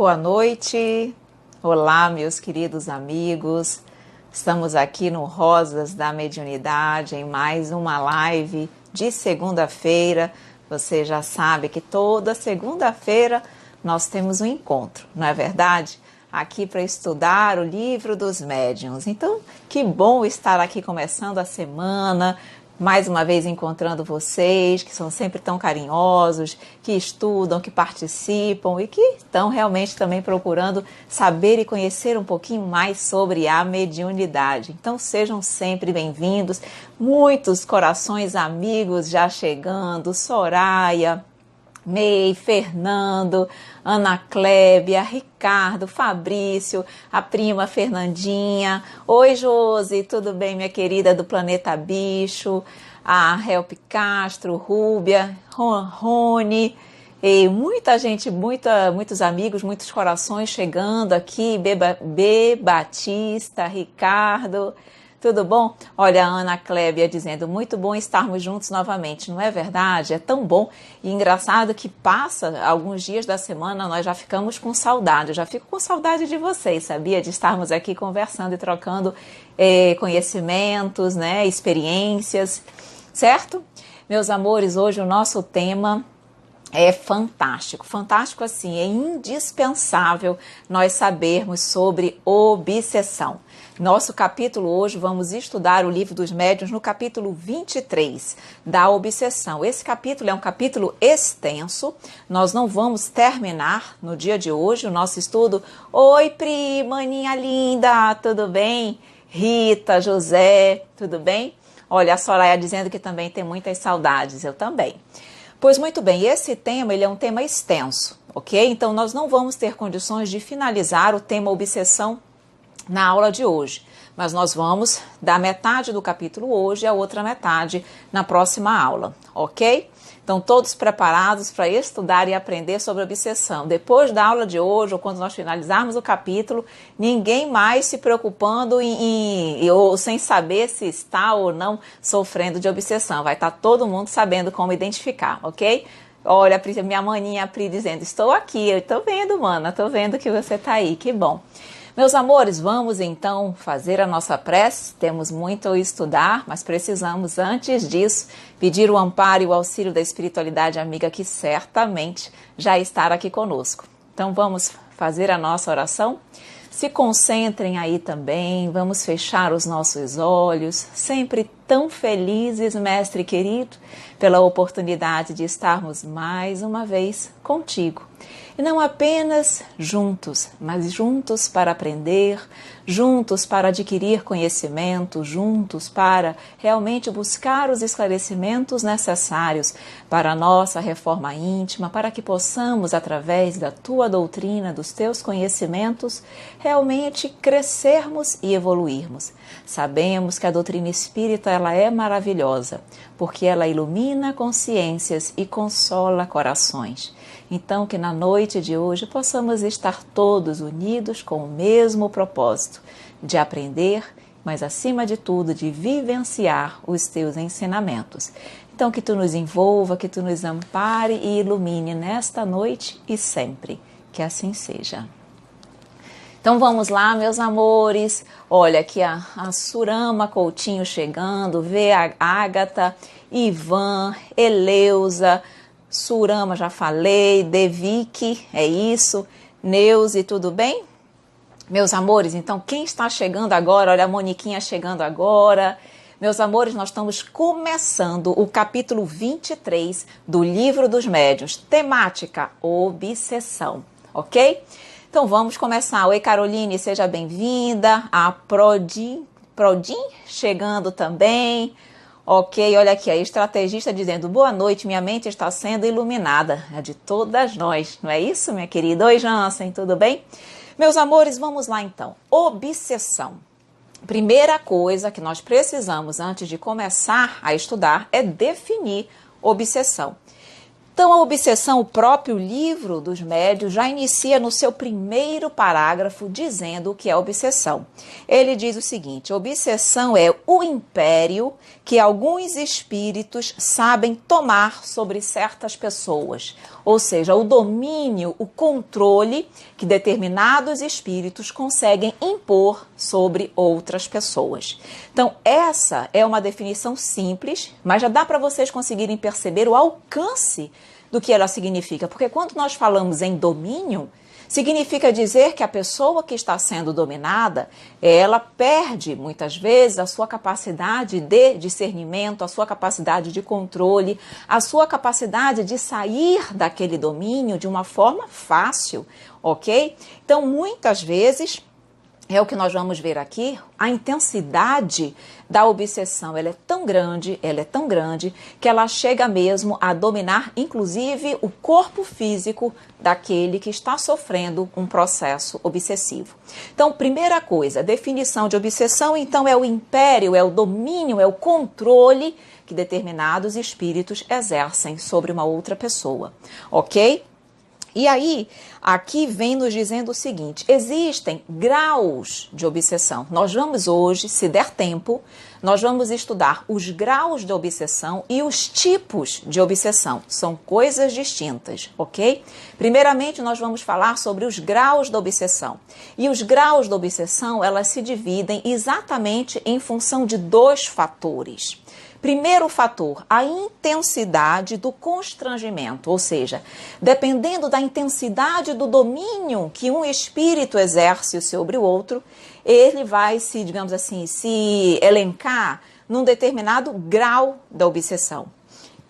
Boa noite, olá meus queridos amigos, estamos aqui no Rosas da Mediunidade em mais uma live de segunda-feira. Você já sabe que toda segunda-feira nós temos um encontro, não é verdade? Aqui para estudar o livro dos médiuns. Então, que bom estar aqui começando a semana, mais uma vez encontrando vocês, que são sempre tão carinhosos, que estudam, que participam e que estão realmente também procurando saber e conhecer um pouquinho mais sobre a mediunidade. Então sejam sempre bem-vindos, muitos corações amigos já chegando, Soraya, May, Fernando, Ana Clébia, Ricardo, Fabrício, a prima Fernandinha. Oi, Josi, tudo bem, minha querida do Planeta Bicho? A Help Castro, Rúbia, Rony, e muita gente, muitos amigos, muitos corações chegando aqui. B. Batista, Ricardo. Tudo bom? Olha, a Ana Clébia dizendo, muito bom estarmos juntos novamente, não é verdade? É tão bom e engraçado que passa alguns dias da semana, nós já ficamos com saudade, eu já fico com saudade de vocês, sabia? De estarmos aqui conversando e trocando conhecimentos, né? Experiências, certo? Meus amores, hoje o nosso tema é fantástico, fantástico assim, é indispensável nós sabermos sobre obsessão. Nosso capítulo hoje, vamos estudar o livro dos médiuns no capítulo 23 da obsessão. Esse capítulo é um capítulo extenso, nós não vamos terminar no dia de hoje o nosso estudo. Oi, prima, maninha linda, tudo bem? Rita, José, tudo bem? Olha, a Soraya dizendo que também tem muitas saudades, eu também. Pois muito bem, esse tema ele é um tema extenso, ok? Então nós não vamos ter condições de finalizar o tema obsessão na aula de hoje, mas nós vamos dar metade do capítulo hoje e a outra metade na próxima aula, ok? Então todos preparados para estudar e aprender sobre obsessão. Depois da aula de hoje, ou quando nós finalizarmos o capítulo, ninguém mais se preocupando ou sem saber se está ou não sofrendo de obsessão. Vai estar todo mundo sabendo como identificar, ok? Olha, minha maninha Pri dizendo, estou aqui, eu estou vendo, mana, estou vendo que você está aí, que bom. Meus amores, vamos então fazer a nossa prece. Temos muito a estudar, mas precisamos, antes disso, pedir o amparo e o auxílio da espiritualidade amiga que certamente já estará aqui conosco. Então vamos fazer a nossa oração? Se concentrem aí também, vamos fechar os nossos olhos, sempre tão felizes, mestre querido, pela oportunidade de estarmos mais uma vez contigo. E não apenas juntos, mas juntos para aprender, juntos para adquirir conhecimento, juntos para realmente buscar os esclarecimentos necessários para a nossa reforma íntima, para que possamos, através da tua doutrina, dos teus conhecimentos, realmente crescermos e evoluirmos. Sabemos que a doutrina espírita ela é maravilhosa, porque ela ilumina consciências e consola corações. Então, que na noite de hoje possamos estar todos unidos com o mesmo propósito de aprender, mas acima de tudo de vivenciar os teus ensinamentos. Então, que tu nos envolva, que tu nos ampare e ilumine nesta noite e sempre. Que assim seja. Então vamos lá, meus amores. Olha aqui a Surama Coutinho chegando, vê a Ágata, Ivan, Eleusa, Surama já falei, Devique, é isso, Neuze, tudo bem? Meus amores, então quem está chegando agora, olha a Moniquinha chegando agora. Meus amores, nós estamos começando o capítulo 23 do Livro dos Médiuns, temática obsessão, ok? Então vamos começar. Oi Caroline, seja bem-vinda. A Prodin chegando também. Ok, olha aqui, a estrategista dizendo, boa noite, minha mente está sendo iluminada. É de todas nós, não é isso, minha querida? Oi, Jansen, tudo bem? Meus amores, vamos lá então. Obsessão. Primeira coisa que nós precisamos, antes de começar a estudar, é definir obsessão. Então, a obsessão, o próprio livro dos médiuns, já inicia no seu primeiro parágrafo dizendo o que é obsessão. Ele diz o seguinte: obsessão é o império que alguns espíritos sabem tomar sobre certas pessoas, ou seja, o domínio, o controle que determinados espíritos conseguem impor sobre outras pessoas. Então, essa é uma definição simples, mas já dá para vocês conseguirem perceber o alcance do que ela significa, porque quando nós falamos em domínio, significa dizer que a pessoa que está sendo dominada, ela perde muitas vezes a sua capacidade de discernimento, a sua capacidade de controle, a sua capacidade de sair daquele domínio de uma forma fácil, ok? Então, muitas vezes, é o que nós vamos ver aqui, a intensidade da obsessão, ela é tão grande, que ela chega mesmo a dominar, inclusive, o corpo físico daquele que está sofrendo um processo obsessivo. Então, primeira coisa, definição de obsessão, então, é o império, é o domínio, é o controle que determinados espíritos exercem sobre uma outra pessoa, ok? E aí, aqui vem nos dizendo o seguinte: existem graus de obsessão. Nós vamos hoje, se der tempo, nós vamos estudar os graus de obsessão e os tipos de obsessão. São coisas distintas, ok? Primeiramente, nós vamos falar sobre os graus da obsessão. E os graus da obsessão, elas se dividem exatamente em função de dois fatores. Primeiro fator, a intensidade do constrangimento, ou seja, dependendo da intensidade do domínio que um espírito exerce sobre o outro, ele vai se, digamos assim, se elencar num determinado grau da obsessão.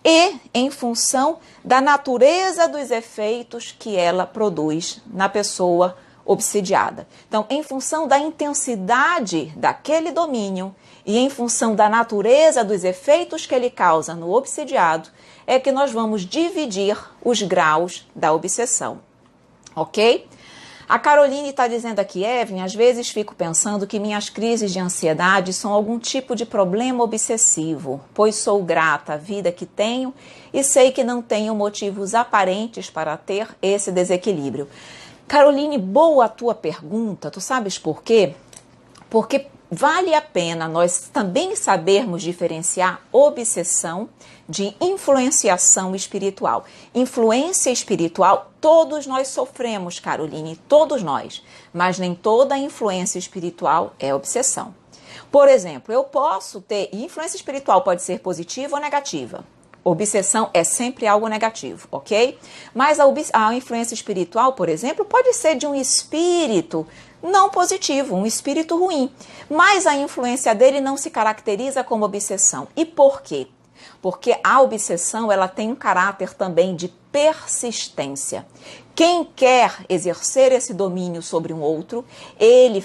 E em função da natureza dos efeitos que ela produz na pessoa obsidiada. Então, em função da intensidade daquele domínio e em função da natureza dos efeitos que ele causa no obsidiado, é que nós vamos dividir os graus da obsessão, ok? A Caroline está dizendo aqui: Evelyn, às vezes fico pensando que minhas crises de ansiedade são algum tipo de problema obsessivo, pois sou grata à vida que tenho e sei que não tenho motivos aparentes para ter esse desequilíbrio. Caroline, boa a tua pergunta. Tu sabes por quê? Porque vale a pena nós também sabermos diferenciar obsessão de influenciação espiritual. Influência espiritual, todos nós sofremos, Caroline, todos nós, mas nem toda influência espiritual é obsessão. Por exemplo, eu posso ter, influência espiritual pode ser positiva ou negativa. Obsessão é sempre algo negativo, ok? Mas a influência espiritual, por exemplo, pode ser de um espírito não positivo, um espírito ruim. Mas a influência dele não se caracteriza como obsessão. E por quê? Porque a obsessão, ela tem um caráter também de persistência. Quem quer exercer esse domínio sobre um outro, ele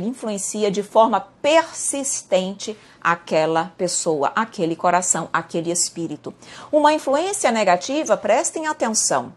influencia de forma persistente aquela pessoa, aquele coração, aquele espírito. Uma influência negativa, prestem atenção,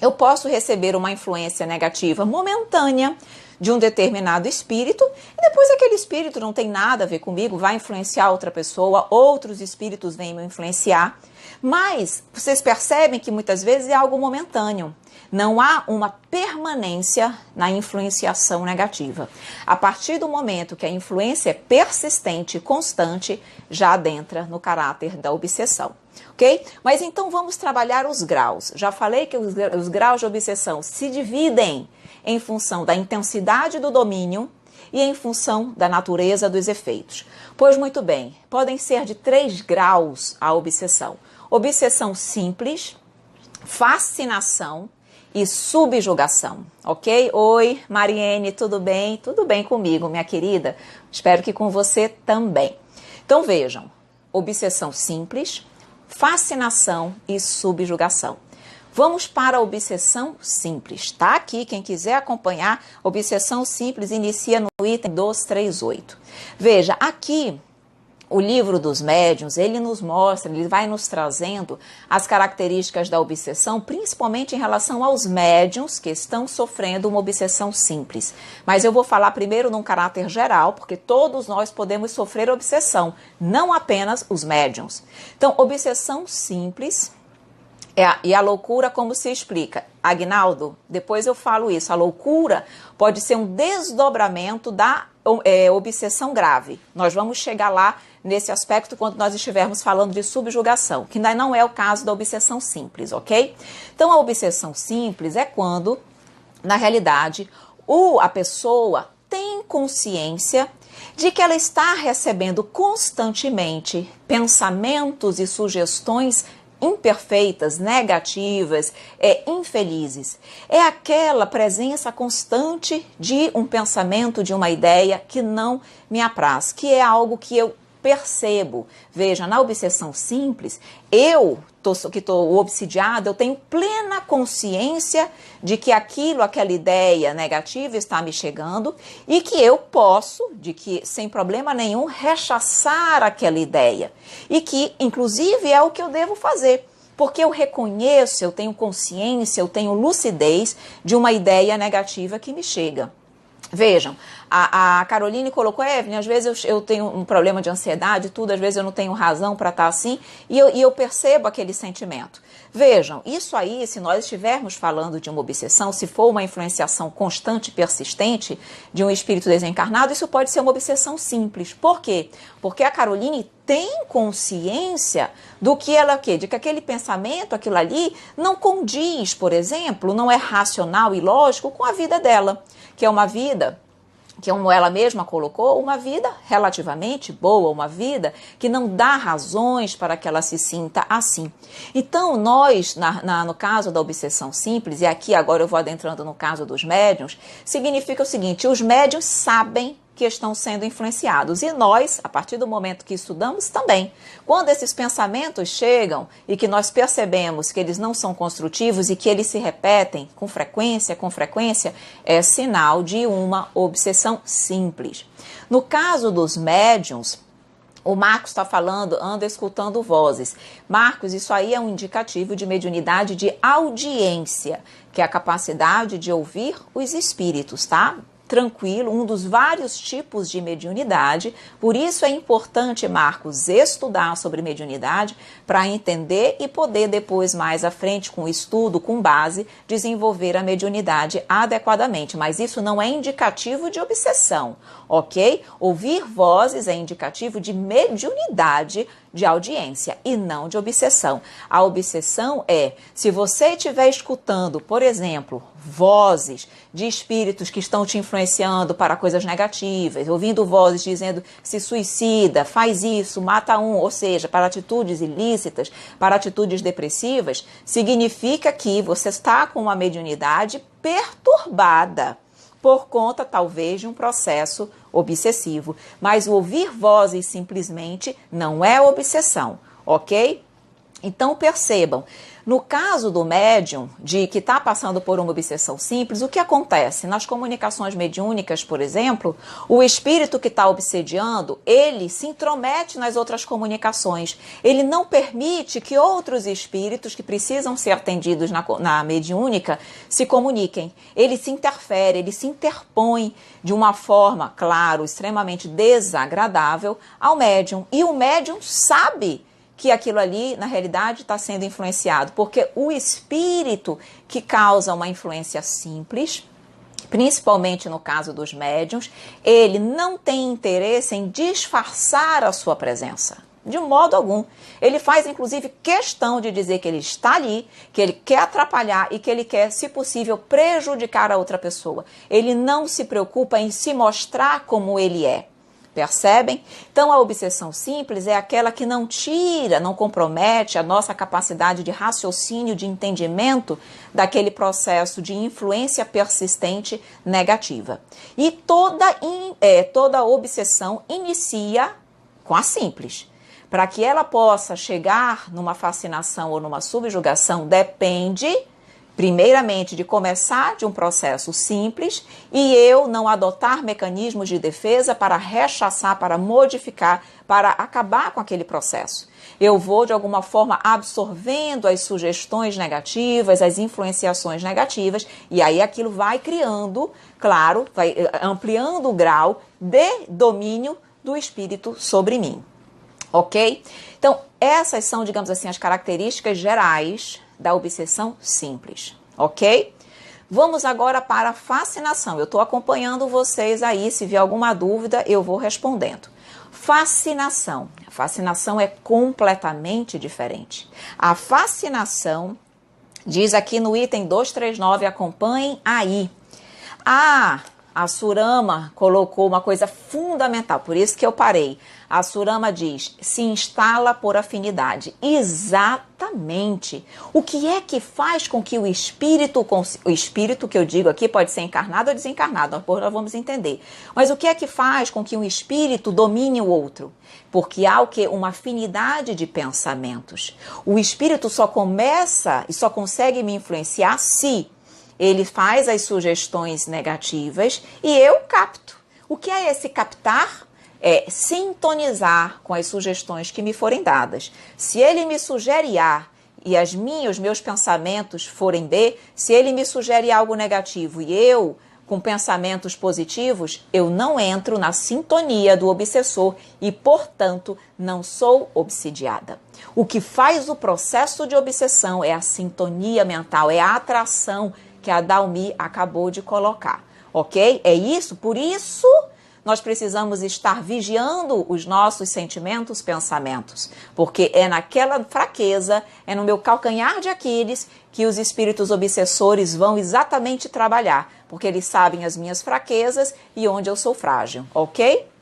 eu posso receber uma influência negativa momentânea de um determinado espírito e depois aquele espírito não tem nada a ver comigo, vai influenciar outra pessoa, outros espíritos vêm me influenciar, mas vocês percebem que muitas vezes é algo momentâneo. Não há uma permanência na influenciação negativa. A partir do momento que a influência é persistente e constante, já adentra no caráter da obsessão, ok? Mas então vamos trabalhar os graus. Já falei que os graus de obsessão se dividem em função da intensidade do domínio e em função da natureza dos efeitos. Pois muito bem, podem ser de 3 graus a obsessão. Obsessão simples, fascinação e subjugação, ok? Oi, Mariene, tudo bem? Tudo bem comigo, minha querida? Espero que com você também. Então vejam, obsessão simples, fascinação e subjugação. Vamos para a obsessão simples, tá? Aqui, quem quiser acompanhar, obsessão simples inicia no item 238. Veja, aqui o livro dos médiuns, ele nos mostra, ele vai nos trazendo as características da obsessão, principalmente em relação aos médiuns que estão sofrendo uma obsessão simples. Mas eu vou falar primeiro num caráter geral, porque todos nós podemos sofrer obsessão, não apenas os médiuns. Então, obsessão simples E a loucura como se explica? Agnaldo, depois eu falo isso. A loucura pode ser um desdobramento da obsessão grave. Nós vamos chegar lá nesse aspecto quando nós estivermos falando de subjugação, que ainda não é o caso da obsessão simples, ok? Então, a obsessão simples é quando, na realidade, a pessoa tem consciência de que ela está recebendo constantemente pensamentos e sugestões imperfeitas, negativas, infelizes. É aquela presença constante de um pensamento, de uma ideia que não me apraz, que é algo que eu percebo. Veja, na obsessão simples, que estou obsidiada, eu tenho plena consciência de que aquela ideia negativa está me chegando e que eu posso, sem problema nenhum, rechaçar aquela ideia. E que, inclusive, é o que eu devo fazer. Porque eu reconheço, eu tenho consciência, eu tenho lucidez de uma ideia negativa que me chega. Vejam, a Caroline colocou, Evelyn, às vezes eu tenho um problema de ansiedade, às vezes eu não tenho razão para estar assim, e eu percebo aquele sentimento. Vejam, isso aí, se nós estivermos falando de uma obsessão, se for uma influenciação constante e persistente de um espírito desencarnado, isso pode ser uma obsessão simples. Por quê? Porque a Caroline tem consciência de que aquele pensamento, aquilo ali, não condiz, por exemplo, não é racional e lógico com a vida dela, que é uma vida, que como ela mesma colocou, uma vida relativamente boa, uma vida que não dá razões para que ela se sinta assim. Então, nós, no caso da obsessão simples, e aqui agora eu vou adentrando no caso dos médiuns, significa o seguinte, os médiuns sabem que estão sendo influenciados. E nós, a partir do momento que estudamos, também. Quando esses pensamentos chegam e que nós percebemos que eles não são construtivos e que eles se repetem com frequência, é sinal de uma obsessão simples. No caso dos médiuns, o Marcos está falando, anda escutando vozes. Marcos, isso aí é um indicativo de mediunidade de audiência, que é a capacidade de ouvir os espíritos, tá? Tranquilo, um dos vários tipos de mediunidade. Por isso é importante, Marcos, estudar sobre mediunidade para entender e poder depois, mais à frente, com estudo, com base, desenvolver a mediunidade adequadamente. Mas isso não é indicativo de obsessão, ok? Ouvir vozes é indicativo de mediunidade, de audiência e não de obsessão. A obsessão é, se você estiver escutando, por exemplo, vozes de espíritos que estão te influenciando para coisas negativas, ouvindo vozes dizendo se suicida, faz isso, mata um, ou seja, para atitudes ilícitas, para atitudes depressivas, significa que você está com uma mediunidade perturbada por conta, talvez, de um processo obsessivo. Mas o ouvir vozes simplesmente não é obsessão, ok? Então, percebam, no caso do médium, que está passando por uma obsessão simples, o que acontece? Nas comunicações mediúnicas, por exemplo, o espírito que está obsediando, ele se intromete nas outras comunicações. Ele não permite que outros espíritos que precisam ser atendidos na mediúnica se comuniquem. Ele se interfere, ele se interpõe de uma forma, claro, extremamente desagradável ao médium. E o médium sabe que aquilo ali, na realidade, está sendo influenciado, porque o espírito que causa uma influência simples, principalmente no caso dos médiuns, ele não tem interesse em disfarçar a sua presença, de modo algum. Ele faz, inclusive, questão de dizer que ele está ali, que ele quer atrapalhar e que ele quer, se possível, prejudicar a outra pessoa. Ele não se preocupa em se mostrar como ele é. Percebem? Então, a obsessão simples é aquela que não tira, não compromete a nossa capacidade de raciocínio, de entendimento daquele processo de influência persistente negativa. E toda obsessão inicia com a simples. Para que ela possa chegar numa fascinação ou numa subjugação, depende primeiramente de começar de um processo simples e eu não adotar mecanismos de defesa para rechaçar, para modificar, para acabar com aquele processo. Eu vou, de alguma forma, absorvendo as sugestões negativas, as influenciações negativas, e aí aquilo vai criando, claro, vai ampliando o grau de domínio do espírito sobre mim. Ok? Então, essas são, digamos assim, as características gerais da obsessão simples, ok? Vamos agora para a fascinação. Eu estou acompanhando vocês aí, se vier alguma dúvida eu vou respondendo. Fascinação. A fascinação é completamente diferente. A fascinação, diz aqui no item 239, acompanhem aí. A Surama colocou uma coisa fundamental, por isso que eu parei. A Surama diz, se instala por afinidade. Exatamente. O que é que faz com que o espírito que eu digo aqui pode ser encarnado ou desencarnado, depois nós vamos entender. Mas o que é que faz com que um espírito domine o outro? Porque há o quê? Uma afinidade de pensamentos. O espírito só começa e só consegue me influenciar se ele faz as sugestões negativas e eu capto. O que é esse captar? É sintonizar com as sugestões que me forem dadas. Se ele me sugere A e os meus pensamentos forem B, se ele me sugere algo negativo e eu, com pensamentos positivos, eu não entro na sintonia do obsessor e, portanto, não sou obsidiada. O que faz o processo de obsessão é a sintonia mental, é a atração que a Dalmi acabou de colocar, ok? É isso, por isso nós precisamos estar vigiando os nossos sentimentos, pensamentos, porque é naquela fraqueza, é no meu calcanhar de Aquiles que os espíritos obsessores vão exatamente trabalhar, porque eles sabem as minhas fraquezas e onde eu sou frágil, ok?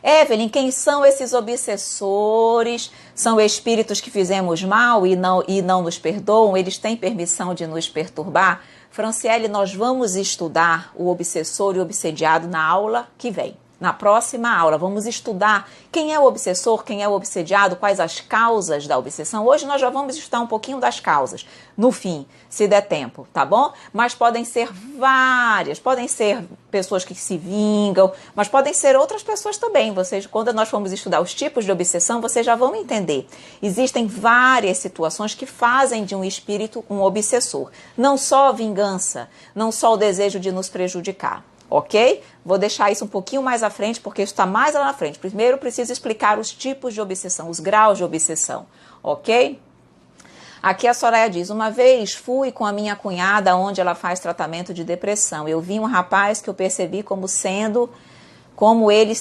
Evelyn, quem são esses obsessores? São espíritos que fizemos mal e não nos perdoam? Eles têm permissão de nos perturbar? Franciele, nós vamos estudar o obsessor e o obsediado na aula que vem. Na próxima aula, vamos estudar quem é o obsessor, quem é o obsediado, quais as causas da obsessão. Hoje nós já vamos estudar um pouquinho das causas, no fim, se der tempo, tá bom? Mas podem ser várias, podem ser pessoas que se vingam, mas podem ser outras pessoas também. Vocês, quando nós formos estudar os tipos de obsessão, vocês já vão entender. Existem várias situações que fazem de um espírito um obsessor. Não só a vingança, não só o desejo de nos prejudicar. Ok? Vou deixar isso um pouquinho mais à frente, porque isso está mais lá na frente. Primeiro, preciso explicar os tipos de obsessão, os graus de obsessão. Ok? Aqui a Soraya diz, uma vez fui com a minha cunhada onde ela faz tratamento de depressão. Eu vi um rapaz que eu percebi como ele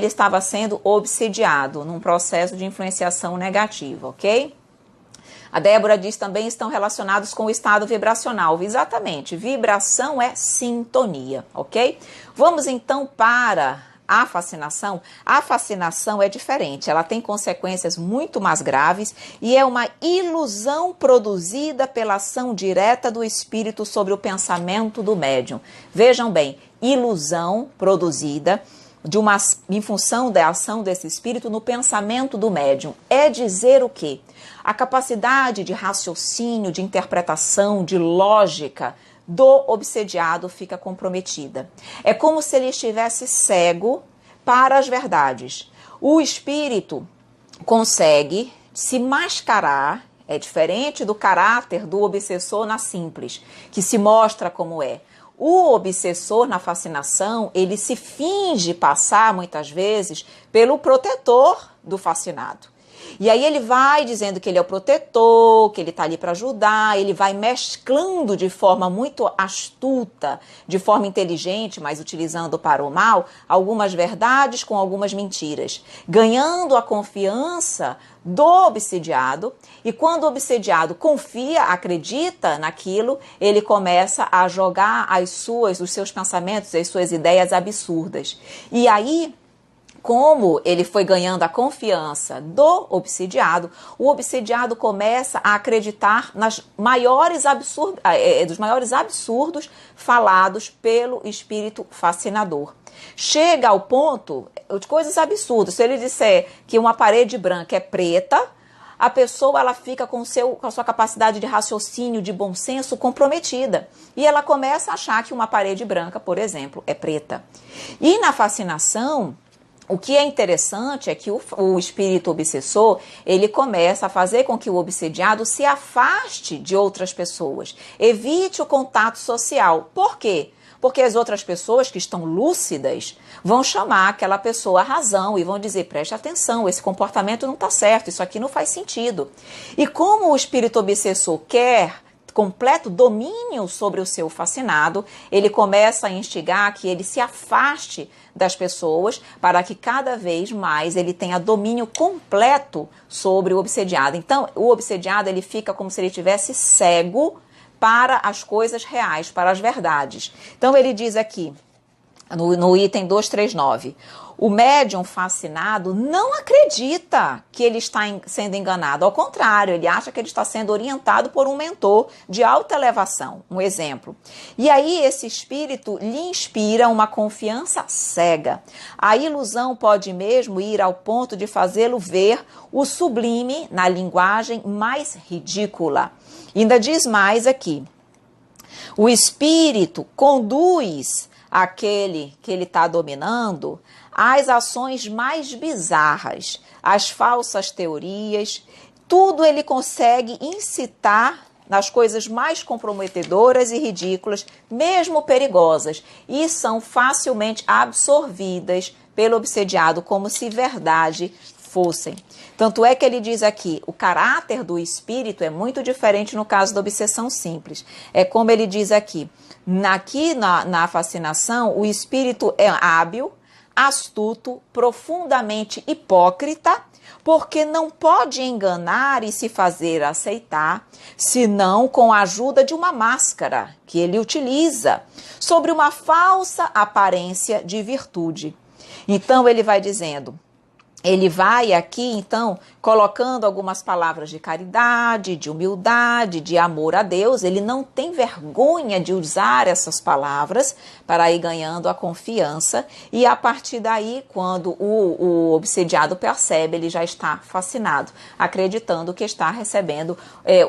estava sendo obsediado num processo de influenciação negativa, ok? A Débora diz também estão relacionados com o estado vibracional. Exatamente, vibração é sintonia, ok? Vamos então para a fascinação. A fascinação é diferente, ela tem consequências muito mais graves e é uma ilusão produzida pela ação direta do espírito sobre o pensamento do médium. Vejam bem, ilusão produzida em função da ação desse espírito no pensamento do médium. É dizer o quê? A capacidade de raciocínio, de interpretação, de lógica do obsediado fica comprometida. É como se ele estivesse cego para as verdades. O espírito consegue se mascarar, é diferente do caráter do obsessor na simples, que se mostra como é. O obsessor na fascinação, ele se finge passar muitas vezes pelo protetor do fascinado. E aí ele vai dizendo que ele é o protetor, que ele está ali para ajudar, ele vai mesclando de forma muito astuta, de forma inteligente, mas utilizando para o mal, algumas verdades com algumas mentiras, ganhando a confiança do obsidiado, e quando o obsidiado confia, acredita naquilo, ele começa a jogar os seus pensamentos, as suas ideias absurdas. E aí, como ele foi ganhando a confiança do obsidiado, o obsidiado começa a acreditar dos maiores absurdos falados pelo espírito fascinador. Chega ao ponto de coisas absurdas. Se ele disser que uma parede branca é preta, a pessoa ela fica com a sua capacidade de raciocínio, de bom senso comprometida. E ela começa a achar que uma parede branca, por exemplo, é preta. E na fascinação, o que é interessante é que o espírito obsessor, ele começa a fazer com que o obsediado se afaste de outras pessoas, evite o contato social. Por quê? Porque as outras pessoas que estão lúcidas vão chamar aquela pessoa à razão e vão dizer, preste atenção, esse comportamento não está certo, isso aqui não faz sentido. E como o espírito obsessor quer completo domínio sobre o seu fascinado, ele começa a instigar que ele se afaste das pessoas para que cada vez mais ele tenha domínio completo sobre o obsediado. Então, o obsediado ele fica como se ele tivesse cego para as coisas reais, para as verdades. Então, ele diz aqui, no item 239, o médium fascinado não acredita que ele está sendo enganado. Ao contrário, ele acha que ele está sendo orientado por um mentor de alta elevação. Um exemplo. E aí esse espírito lhe inspira uma confiança cega. A ilusão pode mesmo ir ao ponto de fazê-lo ver o sublime na linguagem mais ridícula. E ainda diz mais aqui. O espírito conduz aquele que ele está dominando as ações mais bizarras, as falsas teorias, tudo ele consegue incitar nas coisas mais comprometedoras e ridículas, mesmo perigosas, e são facilmente absorvidas pelo obsediado como se verdade fossem. Tanto é que ele diz aqui, o caráter do espírito é muito diferente no caso da obsessão simples. É como ele diz aqui, na fascinação, o espírito é hábil, astuto, profundamente hipócrita, porque não pode enganar e se fazer aceitar, senão com a ajuda de uma máscara que ele utiliza, sobre uma falsa aparência de virtude. Então ele vai dizendo, ele vai aqui então colocando algumas palavras de caridade, de humildade, de amor a Deus. Ele não tem vergonha de usar essas palavras para ir ganhando a confiança. E a partir daí, quando o obsediado percebe, ele já está fascinado, acreditando que está recebendo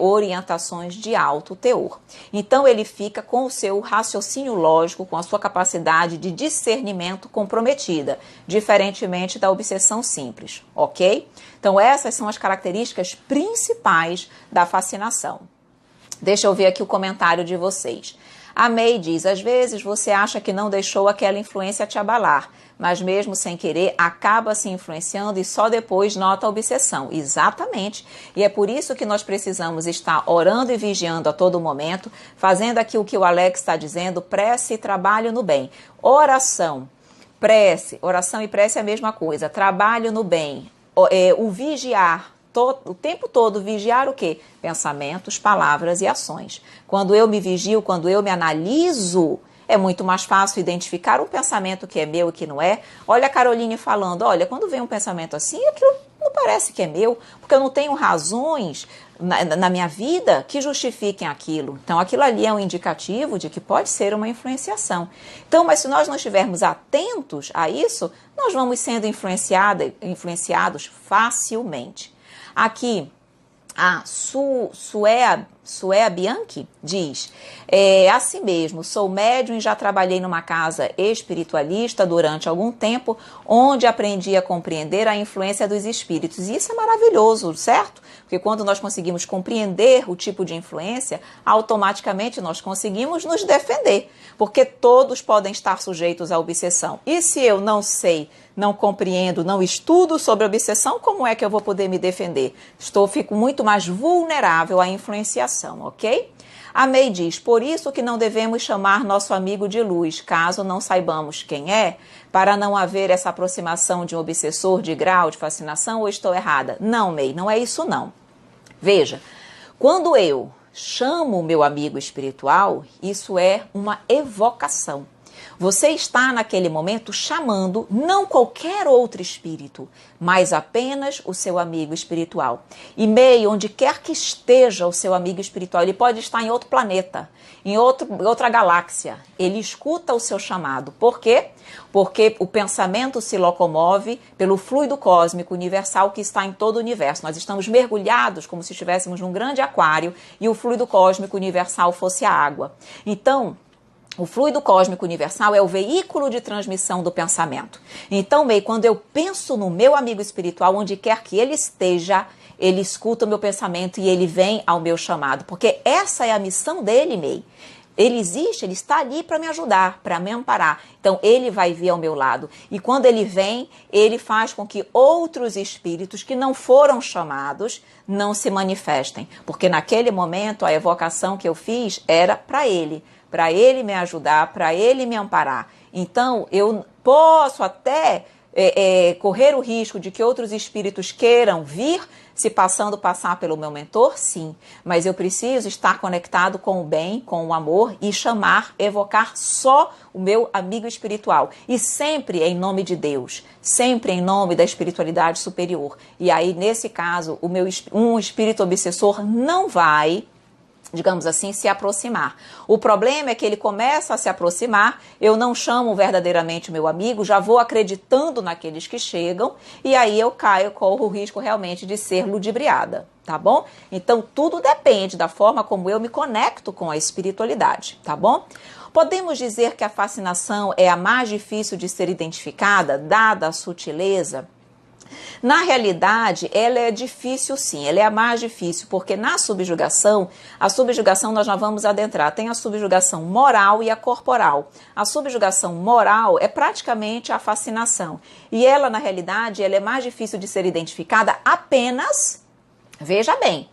orientações de alto teor. Então ele fica com o seu raciocínio lógico, com a sua capacidade de discernimento comprometida, diferentemente da obsessão simples, ok? Então essas são as características principais da fascinação. Deixa eu ver aqui o comentário de vocês. A May diz, às vezes você acha que não deixou aquela influência te abalar, mas mesmo sem querer acaba se influenciando e só depois nota a obsessão. Exatamente. E é por isso que nós precisamos estar orando e vigiando a todo momento, fazendo aqui o que o Alex está dizendo, prece e trabalho no bem. Oração e prece é a mesma coisa, trabalho no bem, o vigiar, o tempo todo vigiar o quê? Pensamentos, palavras e ações. Quando eu me vigio, quando eu me analiso, é muito mais fácil identificar um pensamento que é meu e que não é. Olha a Caroline falando, olha, quando vem um pensamento assim, aquilo não parece que é meu, porque eu não tenho razões na minha vida que justifiquem aquilo. Então, aquilo ali é um indicativo de que pode ser uma influenciação. Então, mas se nós não estivermos atentos a isso, nós vamos sendo influenciados facilmente. Aqui, a Suea Bianchi diz, assim mesmo, sou médium e já trabalhei numa casa espiritualista durante algum tempo, onde aprendi a compreender a influência dos espíritos. E isso é maravilhoso, certo? Porque quando nós conseguimos compreender o tipo de influência, automaticamente nós conseguimos nos defender, porque todos podem estar sujeitos à obsessão. E se eu não sei, não compreendo, não estudo sobre obsessão, como é que eu vou poder me defender? Fico muito mais vulnerável à influenciação, ok? A May diz, por isso que não devemos chamar nosso amigo de luz, caso não saibamos quem é, para não haver essa aproximação de um obsessor de grau de fascinação, ou estou errada? Não, May, não é isso não. Veja, quando eu chamo o meu amigo espiritual, isso é uma evocação. Você está naquele momento chamando não qualquer outro espírito, mas apenas o seu amigo espiritual. E meio, onde quer que esteja o seu amigo espiritual, ele pode estar em outro planeta, em outra galáxia. Ele escuta o seu chamado. Por quê? Porque o pensamento se locomove pelo fluido cósmico universal que está em todo o universo. Nós estamos mergulhados como se estivéssemos num grande aquário e o fluido cósmico universal fosse a água. Então, o fluido cósmico universal é o veículo de transmissão do pensamento. Então, May, quando eu penso no meu amigo espiritual, onde quer que ele esteja, ele escuta o meu pensamento e ele vem ao meu chamado. Porque essa é a missão dele, May. Ele existe, ele está ali para me ajudar, para me amparar. Então, ele vai vir ao meu lado. E quando ele vem, ele faz com que outros espíritos que não foram chamados não se manifestem. Porque naquele momento, a evocação que eu fiz era para ele me ajudar, para ele me amparar. Então, eu posso até correr o risco de que outros espíritos queiram vir se passar pelo meu mentor, sim, mas eu preciso estar conectado com o bem, com o amor e evocar só o meu amigo espiritual e sempre em nome de Deus, sempre em nome da espiritualidade superior. E aí, nesse caso, um espírito obsessor não vai, digamos assim, se aproximar. O problema é que ele começa a se aproximar, eu não chamo verdadeiramente meu amigo, já vou acreditando naqueles que chegam, e aí eu corro o risco realmente de ser ludibriada, tá bom? Então, tudo depende da forma como eu me conecto com a espiritualidade, tá bom? Podemos dizer que a fascinação é a mais difícil de ser identificada, dada a sutileza? Na realidade, ela é difícil sim, ela é a mais difícil, porque na subjugação, a subjugação nós já vamos adentrar, tem a subjugação moral e a corporal. A subjugação moral é praticamente a fascinação, e ela na realidade, ela é mais difícil de ser identificada apenas, veja bem,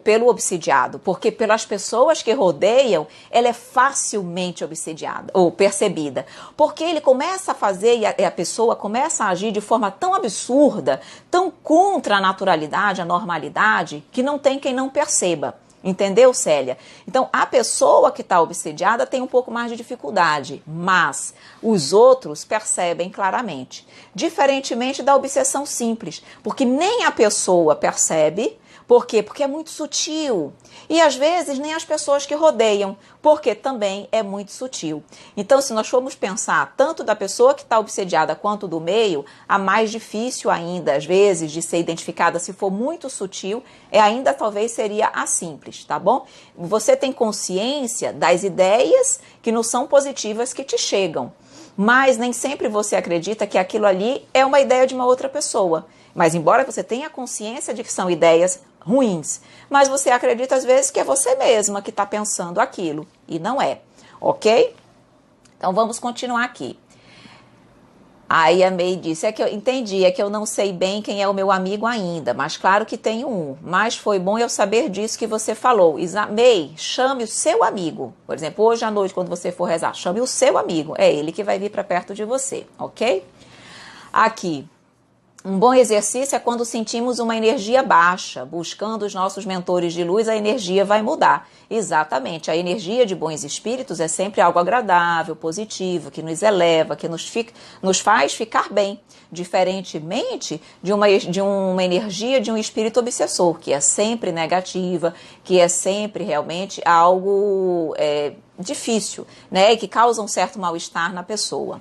pelo obsidiado, porque pelas pessoas que rodeiam, ela é facilmente obsidiada ou percebida, porque ele começa a fazer e a pessoa começa a agir de forma tão absurda, tão contra a naturalidade, a normalidade, que não tem quem não perceba. Entendeu, Célia? Então, a pessoa que está obsediada tem um pouco mais de dificuldade, mas os outros percebem claramente. Diferentemente da obsessão simples, porque nem a pessoa percebe. Por quê? Porque é muito sutil. E às vezes nem as pessoas que rodeiam, porque também é muito sutil. Então, se nós formos pensar tanto da pessoa que está obsediada quanto do meio, a mais difícil ainda, às vezes, de ser identificada, se for muito sutil, ainda talvez seria a simples, tá bom? Você tem consciência das ideias que não são positivas que te chegam, mas nem sempre você acredita que aquilo ali é uma ideia de uma outra pessoa. Mas embora você tenha consciência de que são ideias ruins, mas você acredita às vezes que é você mesma que está pensando aquilo, e não é, ok? Então vamos continuar aqui. Aí a May disse, é que eu entendi, é que eu não sei bem quem é o meu amigo ainda, mas claro que tenho um, mas foi bom eu saber disso que você falou. May, chame o seu amigo, por exemplo, hoje à noite quando você for rezar, chame o seu amigo, é ele que vai vir para perto de você, ok? Aqui. Um bom exercício é quando sentimos uma energia baixa, buscando os nossos mentores de luz, a energia vai mudar. Exatamente, a energia de bons espíritos é sempre algo agradável, positivo, que nos eleva, que nos faz ficar bem, diferentemente de uma energia de um espírito obsessor, que é sempre negativa, que é sempre realmente algo difícil, né, e que causa um certo mal-estar na pessoa,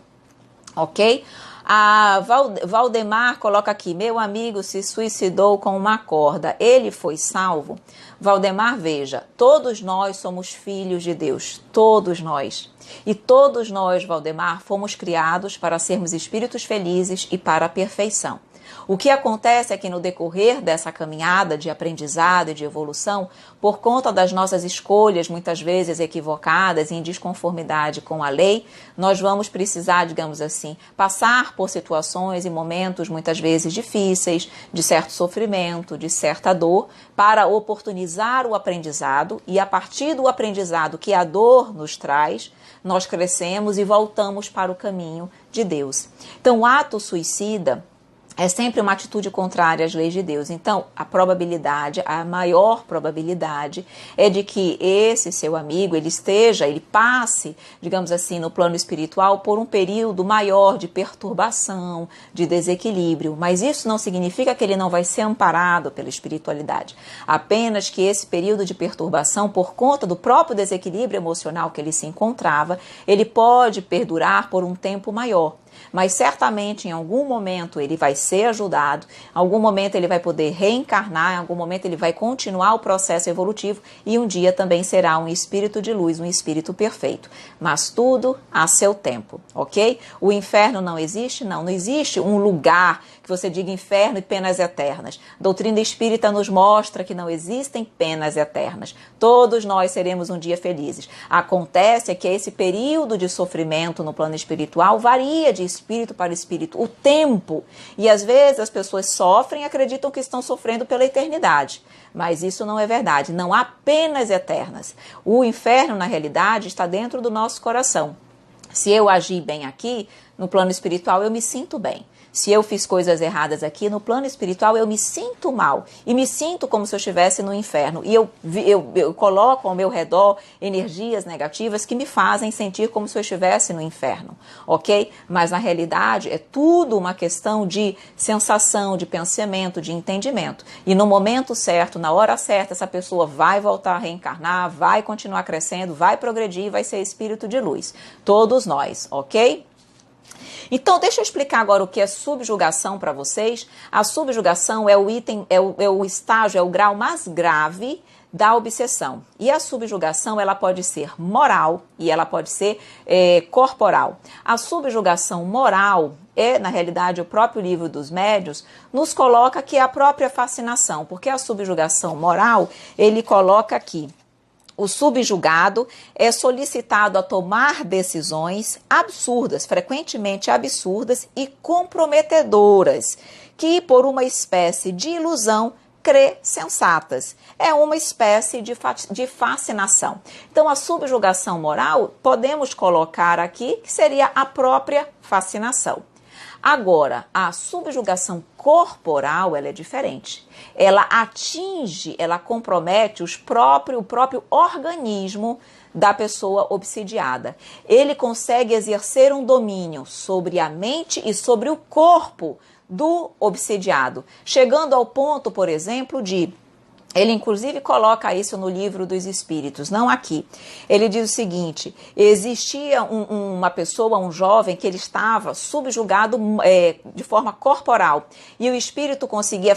ok? A Valdemar coloca aqui, meu amigo se suicidou com uma corda, ele foi salvo? Valdemar, veja, todos nós somos filhos de Deus, todos nós. E todos nós, Valdemar, fomos criados para sermos espíritos felizes e para a perfeição. O que acontece é que no decorrer dessa caminhada de aprendizado e de evolução, por conta das nossas escolhas, muitas vezes equivocadas e em desconformidade com a lei, nós vamos precisar, digamos assim, passar por situações e momentos muitas vezes difíceis, de certo sofrimento, de certa dor, para oportunizar o aprendizado e a partir do aprendizado que a dor nos traz, nós crescemos e voltamos para o caminho de Deus. Então, o ato suicida é sempre uma atitude contrária às leis de Deus. Então, a maior probabilidade é de que esse seu amigo, ele passe, digamos assim, no plano espiritual por um período maior de perturbação, de desequilíbrio. Mas isso não significa que ele não vai ser amparado pela espiritualidade. Apenas que esse período de perturbação, por conta do próprio desequilíbrio emocional que ele se encontrava, ele pode perdurar por um tempo maior. mas certamente em algum momento ele vai ser ajudado, em algum momento ele vai poder reencarnar, em algum momento ele vai continuar o processo evolutivo e um dia também será um espírito de luz, um espírito perfeito. Mas tudo a seu tempo, ok? O inferno não existe? Não existe um lugar que você diga inferno e penas eternas. A doutrina espírita nos mostra que não existem penas eternas. Todos nós seremos um dia felizes. Acontece que esse período de sofrimento no plano espiritual varia de espírito para espírito, o tempo. E às vezes as pessoas sofrem e acreditam que estão sofrendo pela eternidade. Mas isso não é verdade. Não há penas eternas. O inferno, na realidade, está dentro do nosso coração. Se eu agir bem aqui, no plano espiritual eu me sinto bem. Se eu fiz coisas erradas aqui, no plano espiritual eu me sinto mal. E me sinto como se eu estivesse no inferno. E eu coloco ao meu redor energias negativas que me fazem sentir como se eu estivesse no inferno. Ok? Mas na realidade é tudo uma questão de sensação, de pensamento, de entendimento. E no momento certo, na hora certa, essa pessoa vai voltar a reencarnar, vai continuar crescendo, vai progredir, vai ser espírito de luz. Todos nós, ok? Então, deixa eu explicar agora o que é subjugação para vocês. A subjugação é o item, é o estágio, é o grau mais grave da obsessão. E a subjugação, ela pode ser moral e ela pode ser corporal. A subjugação moral na realidade, o próprio livro dos médiuns nos coloca que é a própria fascinação, porque a subjugação moral, ele coloca aqui: o subjugado é solicitado a tomar decisões absurdas, frequentemente absurdas e comprometedoras, que por uma espécie de ilusão crê sensatas. É uma espécie de fascinação. Então, a subjugação moral, podemos colocar aqui que seria a própria fascinação. Agora, a subjugação corporal, ela é diferente. Ela atinge, ela compromete o próprio organismo da pessoa obsidiada. Ele consegue exercer um domínio sobre a mente e sobre o corpo do obsidiado, chegando ao ponto, por exemplo, de... Ele, inclusive, coloca isso no livro dos Espíritos, não aqui. Ele diz o seguinte: existia uma pessoa, um jovem, que ele estava subjugado de forma corporal. E o espírito conseguia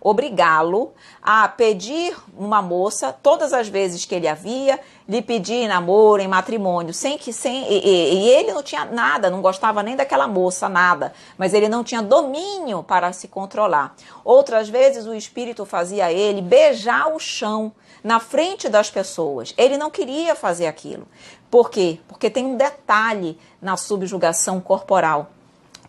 obrigá-lo a pedir uma moça, todas as vezes que ele havia, lhe pedir em namoro, em matrimônio, e ele não tinha nada, não gostava nem daquela moça, nada, mas ele não tinha domínio para se controlar. Outras vezes o espírito fazia ele beijar o chão na frente das pessoas. Ele não queria fazer aquilo. Por quê? Porque tem um detalhe na subjugação corporal.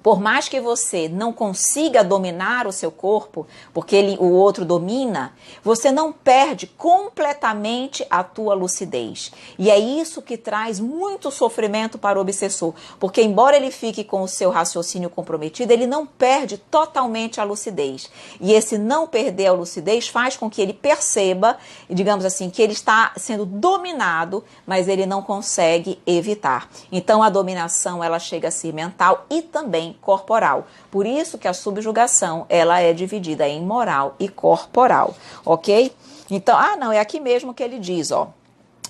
Por mais que você não consiga dominar o seu corpo, porque o outro domina, você não perde completamente a tua lucidez. E é isso que traz muito sofrimento para o obsessor, porque embora ele fique com o seu raciocínio comprometido, ele não perde totalmente a lucidez. E esse não perder a lucidez faz com que ele perceba, digamos assim, que ele está sendo dominado, mas ele não consegue evitar. Então a dominação, ela chega a ser mental e também corporal. Por isso que a subjugação, ela é dividida em moral e corporal, ok? Então, não, é aqui mesmo que ele diz, ó,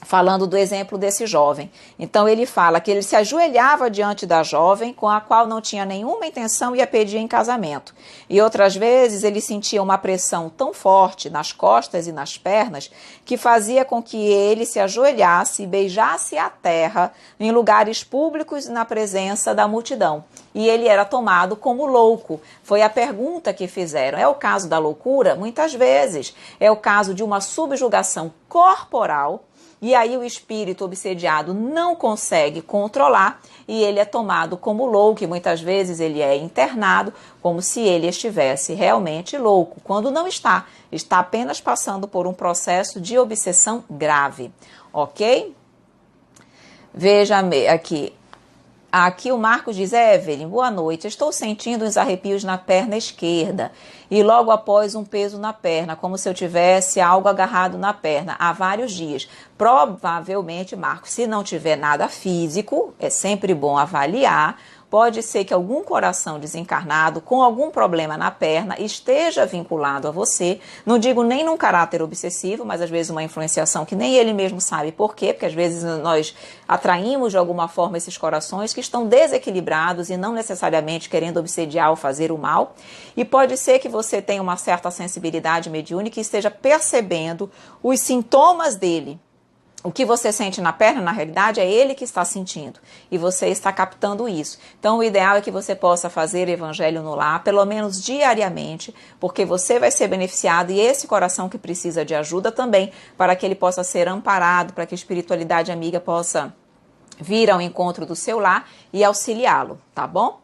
falando do exemplo desse jovem. Então, ele fala que ele se ajoelhava diante da jovem, com a qual não tinha nenhuma intenção e a pedia em casamento. E outras vezes ele sentia uma pressão tão forte nas costas e nas pernas que fazia com que ele se ajoelhasse e beijasse a terra em lugares públicos na presença da multidão. E ele era tomado como louco. Foi a pergunta que fizeram. É o caso da loucura? Muitas vezes. É o caso de uma subjugação corporal. E aí o espírito obsediado não consegue controlar e ele é tomado como louco, e muitas vezes ele é internado como se ele estivesse realmente louco, quando não está. Está apenas passando por um processo de obsessão grave, ok? Veja aqui. Aqui o Marcos diz: Evelyn, boa noite, estou sentindo uns arrepios na perna esquerda e logo após um peso na perna, como se eu tivesse algo agarrado na perna há vários dias. Provavelmente, Marcos, se não tiver nada físico, é sempre bom avaliar pode ser que algum coração desencarnado com algum problema na perna esteja vinculado a você. Não digo nem num caráter obsessivo, mas às vezes uma influenciação que nem ele mesmo sabe por quê, porque às vezes nós atraímos de alguma forma esses corações que estão desequilibrados e não necessariamente querendo obsediar ou fazer o mal. E pode ser que você tenha uma certa sensibilidade mediúnica e esteja percebendo os sintomas dele. O que você sente na perna, na realidade, é ele que está sentindo. E você está captando isso. Então, o ideal é que você possa fazer Evangelho no Lar, pelo menos diariamente, porque você vai ser beneficiado e esse coração que precisa de ajuda também, para que ele possa ser amparado, para que a espiritualidade amiga possa vir ao encontro do seu lar e auxiliá-lo, tá bom?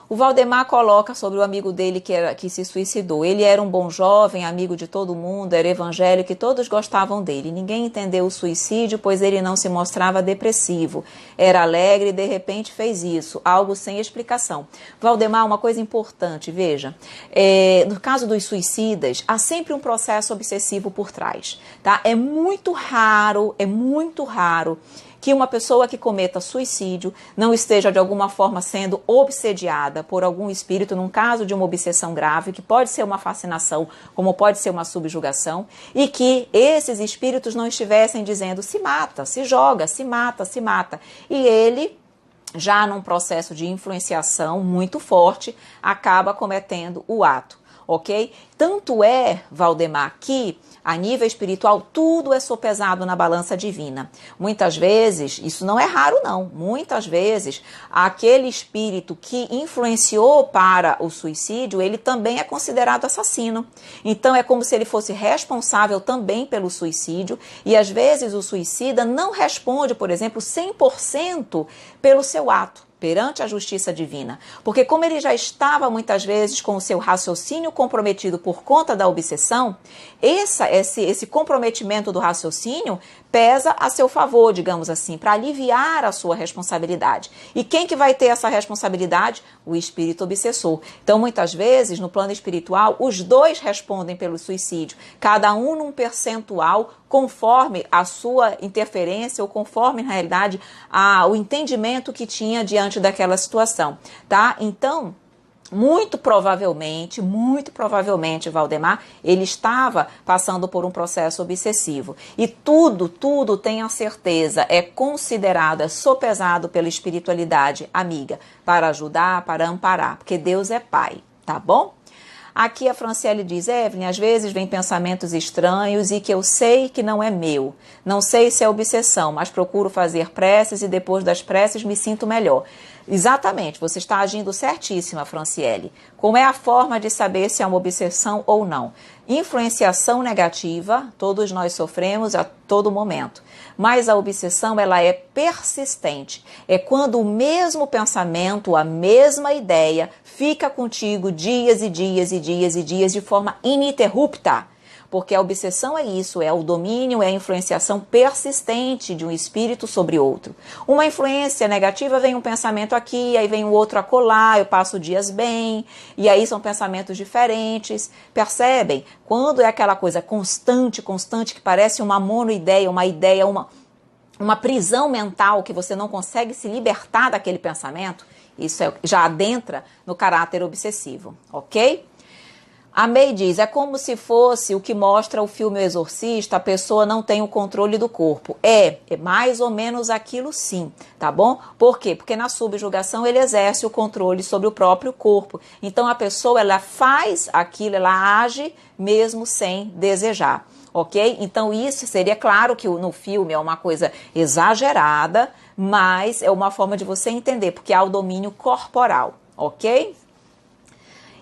O Valdemar coloca sobre o amigo dele que se suicidou. Ele era um bom jovem, amigo de todo mundo, era evangélico e todos gostavam dele. Ninguém entendeu o suicídio, pois ele não se mostrava depressivo. Era alegre e de repente fez isso, algo sem explicação. Valdemar, uma coisa importante, veja, no caso dos suicidas, há sempre um processo obsessivo por trás, tá? É muito raro que uma pessoa que cometa suicídio não esteja de alguma forma sendo obsediada por algum espírito, num caso de uma obsessão grave, que pode ser uma fascinação, como pode ser uma subjugação, e que esses espíritos não estivessem dizendo se mata, se joga, se mata, se mata. E ele, já num processo de influenciação muito forte, acaba cometendo o ato, ok? Tanto é, Valdemar, que a nível espiritual, tudo é sopesado na balança divina. Muitas vezes, isso não é raro não, muitas vezes, aquele espírito que influenciou para o suicídio, ele também é considerado assassino. Então, é como se ele fosse responsável também pelo suicídio, e às vezes o suicida não responde, por exemplo, 100% pelo seu ato perante a justiça divina. Porque como ele já estava muitas vezes com o seu raciocínio comprometido por conta da obsessão, esse comprometimento do raciocínio pesa a seu favor, digamos assim, para aliviar a sua responsabilidade. E quem que vai ter essa responsabilidade? O espírito obsessor. Então, muitas vezes, no plano espiritual, os dois respondem pelo suicídio, cada um num percentual conforme a sua interferência ou conforme, na realidade, o entendimento que tinha diante daquela situação, tá? Então, muito provavelmente, Valdemar, ele estava passando por um processo obsessivo. E tudo, tenha certeza, é considerado, é sopesado pela espiritualidade amiga, para ajudar, para amparar, porque Deus é Pai, tá bom? Aqui a Franciele diz, Evelyn, às vezes vem pensamentos estranhos e que eu sei que não é meu. Não sei se é obsessão, mas procuro fazer preces e depois das preces me sinto melhor. Exatamente, você está agindo certíssima, Franciele. Como é a forma de saber se é uma obsessão ou não? Influenciação negativa, todos nós sofremos a todo momento. Mas a obsessão, ela é persistente. É quando o mesmo pensamento, a mesma ideia, fica contigo dias e dias e dias e dias de forma ininterrupta. Porque a obsessão é isso, é o domínio, é a influenciação persistente de um espírito sobre outro. Uma influência negativa, vem um pensamento aqui, aí vem o outro acolá, eu passo dias bem, e aí são pensamentos diferentes. Percebem? Quando é aquela coisa constante, que parece uma monoideia, uma prisão mental que você não consegue se libertar daquele pensamento, isso já adentra no caráter obsessivo, ok? A May diz, é como se fosse o que mostra o filme O Exorcista, a pessoa não tem o controle do corpo. É mais ou menos aquilo sim, tá bom? Por quê? Porque na subjugação ele exerce o controle sobre o próprio corpo. Então a pessoa, ela faz aquilo, ela age mesmo sem desejar, ok? Então isso seria, claro que no filme é uma coisa exagerada, mas é uma forma de você entender, porque há o domínio corporal, ok?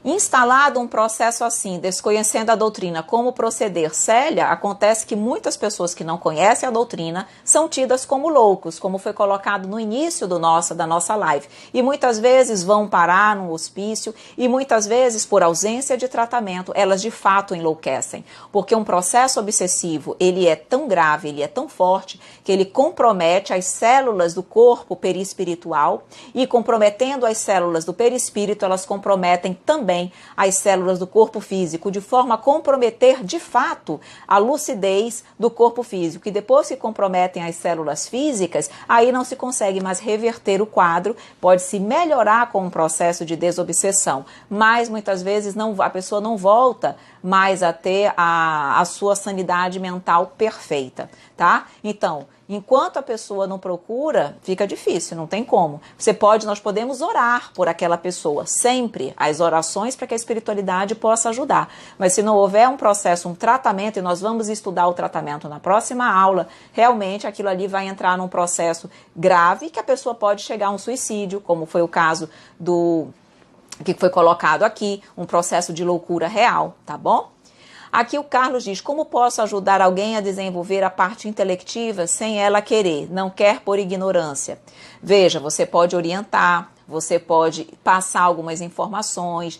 Instalado um processo assim, desconhecendo a doutrina, como proceder, Célia, acontece que muitas pessoas que não conhecem a doutrina são tidas como loucos, como foi colocado no início da nossa live. E muitas vezes vão parar num hospício e muitas vezes, por ausência de tratamento, elas de fato enlouquecem. Porque um processo obsessivo, ele é tão grave, ele é tão forte, que ele compromete as células do corpo perispiritual e comprometendo as células do perispírito, elas comprometem também também as células do corpo físico, de forma a comprometer de fato a lucidez do corpo físico. E depois que comprometem as células físicas, aí não se consegue mais reverter o quadro, pode-se melhorar com um processo de desobsessão, mas muitas vezes a pessoa não volta mais a ter a sua sanidade mental perfeita, tá? Então, enquanto a pessoa não procura, fica difícil, não tem como. Nós podemos orar por aquela pessoa, sempre as orações para que a espiritualidade possa ajudar. Mas se não houver um processo, um tratamento, e nós vamos estudar o tratamento na próxima aula, realmente aquilo ali vai entrar num processo grave que a pessoa pode chegar a um suicídio, como foi o caso que foi colocado aqui, um processo de loucura real, tá bom? Aqui o Carlos diz, como posso ajudar alguém a desenvolver a parte intelectiva sem ela querer, não quer por ignorância? Veja, você pode orientar, você pode passar algumas informações,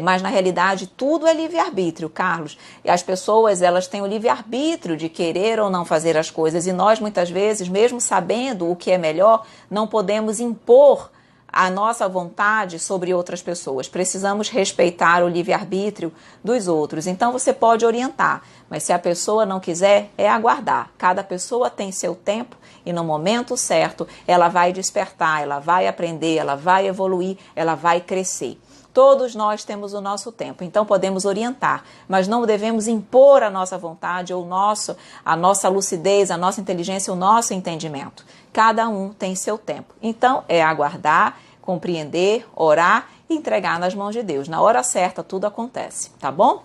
mas na realidade tudo é livre-arbítrio, Carlos. E as pessoas, elas têm o livre-arbítrio de querer ou não fazer as coisas, e nós muitas vezes, mesmo sabendo o que é melhor, não podemos impor a nossa vontade sobre outras pessoas. Precisamos respeitar o livre-arbítrio dos outros. Então você pode orientar, mas se a pessoa não quiser, é aguardar. Cada pessoa tem seu tempo e no momento certo ela vai despertar, ela vai aprender, ela vai evoluir, ela vai crescer. Todos nós temos o nosso tempo, então podemos orientar, mas não devemos impor a nossa vontade ou a nossa lucidez, a nossa inteligência, o nosso entendimento. Cada um tem seu tempo. Então é aguardar, compreender, orar e entregar nas mãos de Deus. Na hora certa tudo acontece, tá bom?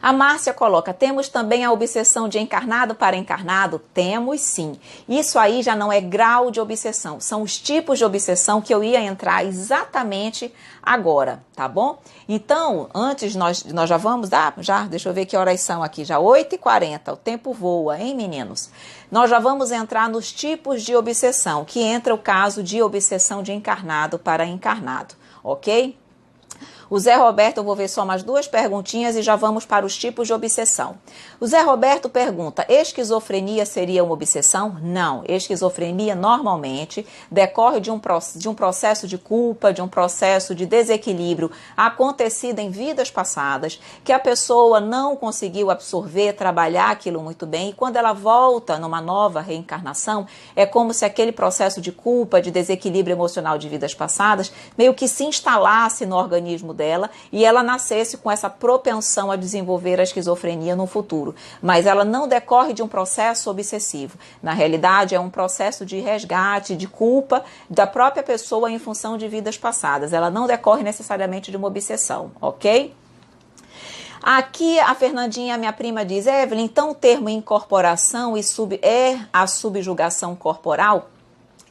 A Márcia coloca, temos também a obsessão de encarnado para encarnado? Temos sim. Isso aí já não é grau de obsessão, são os tipos de obsessão que eu ia entrar exatamente agora, tá bom? Então, antes nós já vamos dar, deixa eu ver que horas são aqui, já 8h40, o tempo voa, hein meninos? Nós já vamos entrar nos tipos de obsessão, que entra o caso de obsessão de encarnado para encarnado, ok? O Zé Roberto, eu vou ver só mais 2 perguntinhas e já vamos para os tipos de obsessão. O Zé Roberto pergunta, esquizofrenia seria uma obsessão? Não, esquizofrenia normalmente decorre de um processo de culpa, de um processo de desequilíbrio acontecido em vidas passadas, que a pessoa não conseguiu absorver, trabalhar aquilo muito bem, e quando ela volta numa nova reencarnação, é como se aquele processo de culpa, de desequilíbrio emocional de vidas passadas, meio que se instalasse no organismo dela e ela nascesse com essa propensão a desenvolver a esquizofrenia no futuro. Mas ela não decorre de um processo obsessivo. Na realidade, é um processo de resgate, de culpa da própria pessoa em função de vidas passadas. Ela não decorre necessariamente de uma obsessão, ok? Aqui a Fernandinha, minha prima, diz, Evelyn, então o termo incorporação é a subjugação corporal?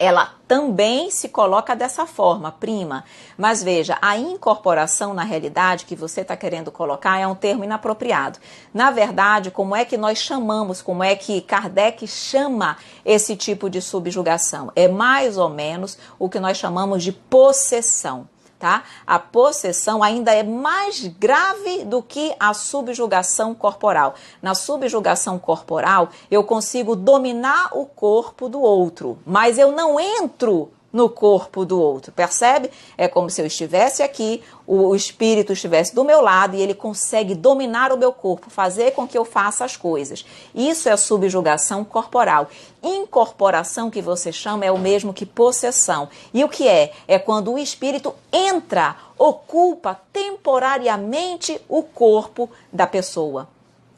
Ela também se coloca dessa forma, prima. Mas veja, a incorporação na realidade que você está querendo colocar é um termo inapropriado. Na verdade, como é que nós chamamos, como é que Kardec chama esse tipo de subjugação? É mais ou menos o que nós chamamos de possessão. Tá? A possessão ainda é mais grave do que a subjugação corporal. Na subjugação corporal, eu consigo dominar o corpo do outro, mas eu não entro no corpo do outro, percebe? É como se eu estivesse aqui, o espírito estivesse do meu lado e ele consegue dominar o meu corpo, fazer com que eu faça as coisas. Isso é subjugação corporal. Incorporação, que você chama, é o mesmo que possessão. E o que é? É quando o espírito entra, ocupa temporariamente o corpo da pessoa.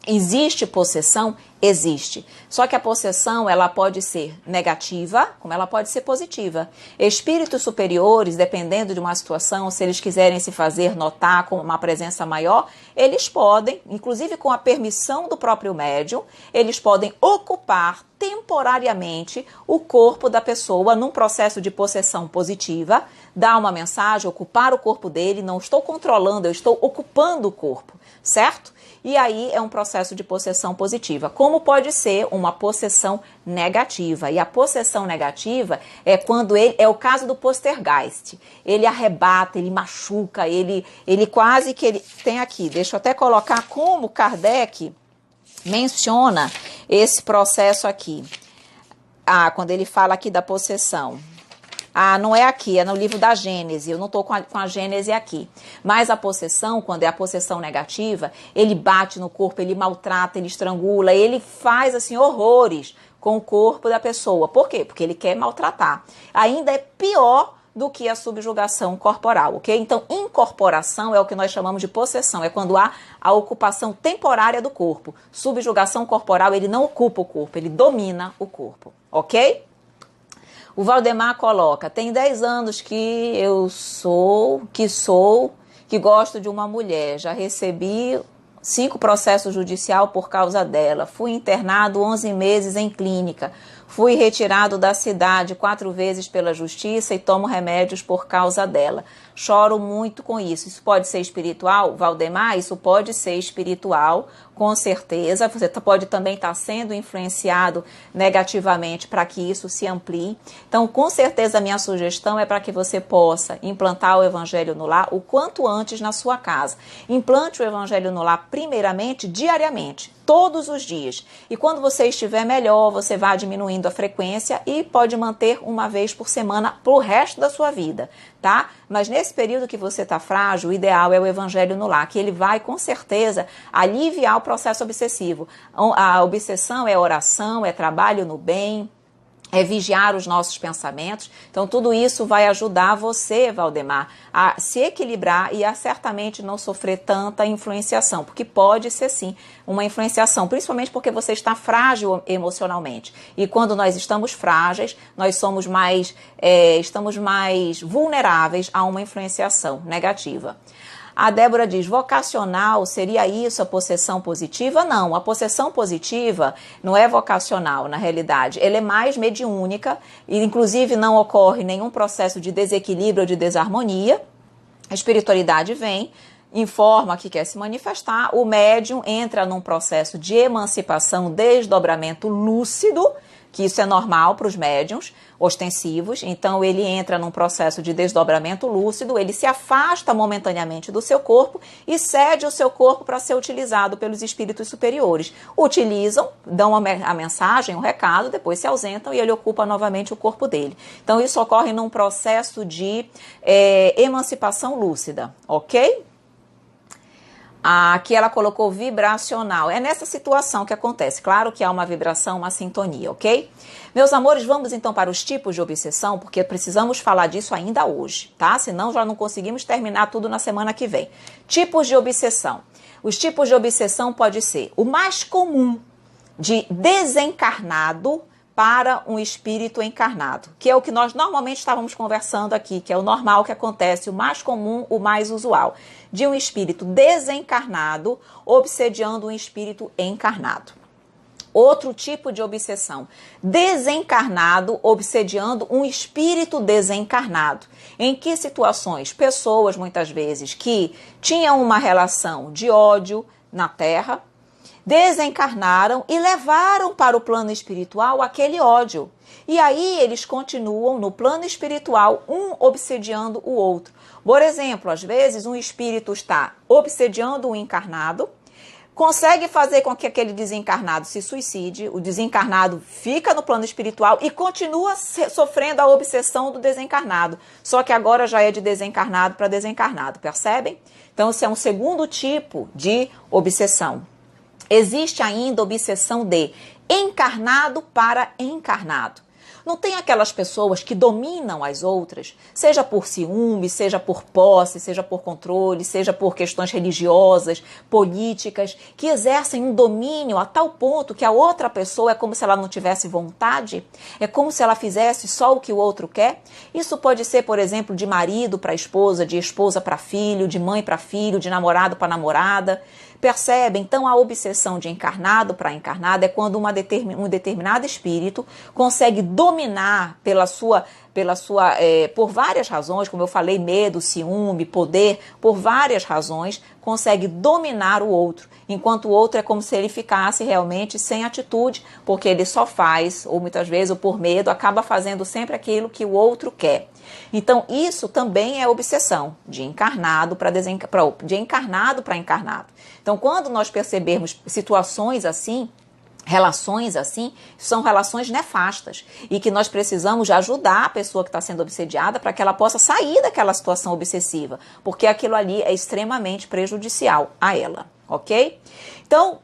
Existe possessão? Existe. Só que a possessão, ela pode ser negativa, como ela pode ser positiva. Espíritos superiores, dependendo de uma situação, se eles quiserem se fazer notar com uma presença maior, eles podem, inclusive com a permissão do próprio médium, eles podem ocupar temporariamente o corpo da pessoa num processo de possessão positiva, dar uma mensagem, ocupar o corpo dele, não estou controlando, eu estou ocupando o corpo, certo? E aí é um processo de possessão positiva, como pode ser uma possessão negativa. E a possessão negativa é quando é o caso do poltergeist. Ele arrebata, ele machuca, ele quase que ele tem aqui, deixa eu até colocar como Kardec menciona esse processo aqui. Quando ele fala aqui da possessão. Ah, não é aqui, é no livro da Gênese, eu não estou com a Gênese aqui. Mas a possessão, quando é a possessão negativa, ele bate no corpo, ele maltrata, ele estrangula, ele faz assim horrores com o corpo da pessoa. Por quê? Porque ele quer maltratar. Ainda é pior do que a subjugação corporal, ok? Então, incorporação é o que nós chamamos de possessão, é quando há a ocupação temporária do corpo. Subjugação corporal, ele não ocupa o corpo, ele domina o corpo, ok? O Valdemar coloca, tem 10 anos que que gosto de uma mulher, já recebi 5 processos judicial por causa dela, fui internado 11 meses em clínica, fui retirado da cidade 4 vezes pela justiça e tomo remédios por causa dela. Choro muito com isso. Isso pode ser espiritual, Valdemar? Isso pode ser espiritual, com certeza. Você pode também estar sendo influenciado negativamente para que isso se amplie. Então, com certeza, a minha sugestão é para que você possa implantar o Evangelho no Lar o quanto antes na sua casa. Implante o Evangelho no Lar, primeiramente, diariamente, todos os dias. E quando você estiver melhor, você vai diminuindo a frequência e pode manter uma vez por semana para o resto da sua vida, tá? Mas nesse período que você está frágil, o ideal é o Evangelho no Lar, que ele vai, com certeza, aliviar o processo obsessivo. A obsessão é oração, é trabalho no bem, é vigiar os nossos pensamentos. Então, tudo isso vai ajudar você, Valdemar, a se equilibrar e a certamente não sofrer tanta influenciação, porque pode ser, sim, uma influenciação, principalmente porque você está frágil emocionalmente. E quando nós estamos frágeis, nós somos estamos mais vulneráveis a uma influenciação negativa. A Débora diz, vocacional, seria isso a possessão positiva? Não, a possessão positiva não é vocacional, na realidade. Ela é mais mediúnica e, inclusive, não ocorre nenhum processo de desequilíbrio ou de desarmonia. A espiritualidade vem, informa que quer se manifestar, o médium entra num processo de emancipação, desdobramento lúcido, que isso é normal para os médiuns ostensivos, então ele entra num processo de desdobramento lúcido, ele se afasta momentaneamente do seu corpo e cede o seu corpo para ser utilizado pelos espíritos superiores. Utilizam, dão a mensagem, o recado, depois se ausentam e ele ocupa novamente o corpo dele. Então isso ocorre num processo de emancipação lúcida, ok? Aqui ela colocou vibracional. É nessa situação que acontece. Claro que há uma vibração, uma sintonia, ok? Meus amores, vamos então para os tipos de obsessão, porque precisamos falar disso ainda hoje, tá? Senão já não conseguimos terminar tudo na semana que vem. Tipos de obsessão. Os tipos de obsessão pode ser o mais comum de desencarnado para um espírito encarnado, que é o que nós normalmente estávamos conversando aqui, que é o normal que acontece, o mais comum, o mais usual, de um espírito desencarnado obsediando um espírito encarnado. Outro tipo de obsessão, desencarnado obsediando um espírito desencarnado. Em que situações? Pessoas, muitas vezes, que tinham uma relação de ódio na Terra, desencarnaram e levaram para o plano espiritual aquele ódio. E aí eles continuam no plano espiritual, um obsediando o outro. Por exemplo, às vezes um espírito está obsediando um encarnado, consegue fazer com que aquele desencarnado se suicide, o desencarnado fica no plano espiritual e continua sofrendo a obsessão do desencarnado. Só que agora já é de desencarnado para desencarnado, percebem? Então, esse é um segundo tipo de obsessão. Existe ainda obsessão de encarnado para encarnado. Não tem aquelas pessoas que dominam as outras, seja por ciúme, seja por posse, seja por controle, seja por questões religiosas, políticas, que exercem um domínio a tal ponto que a outra pessoa é como se ela não tivesse vontade, é como se ela fizesse só o que o outro quer. Isso pode ser, por exemplo, de marido para esposa, de esposa para filho, de mãe para filho, de namorado para namorada. Percebe? Então, a obsessão de encarnado para encarnado é quando um determinado espírito consegue dominar por várias razões, como eu falei, medo, ciúme, poder, por várias razões, consegue dominar o outro, enquanto o outro é como se ele ficasse realmente sem atitude, porque ele só faz, ou muitas vezes, ou por medo, acaba fazendo sempre aquilo que o outro quer. Então, isso também é obsessão, de encarnado para encarnado. Então, quando nós percebermos situações assim, relações assim, são relações nefastas e que nós precisamos de ajudar a pessoa que está sendo obsediada para que ela possa sair daquela situação obsessiva, porque aquilo ali é extremamente prejudicial a ela, ok? Então,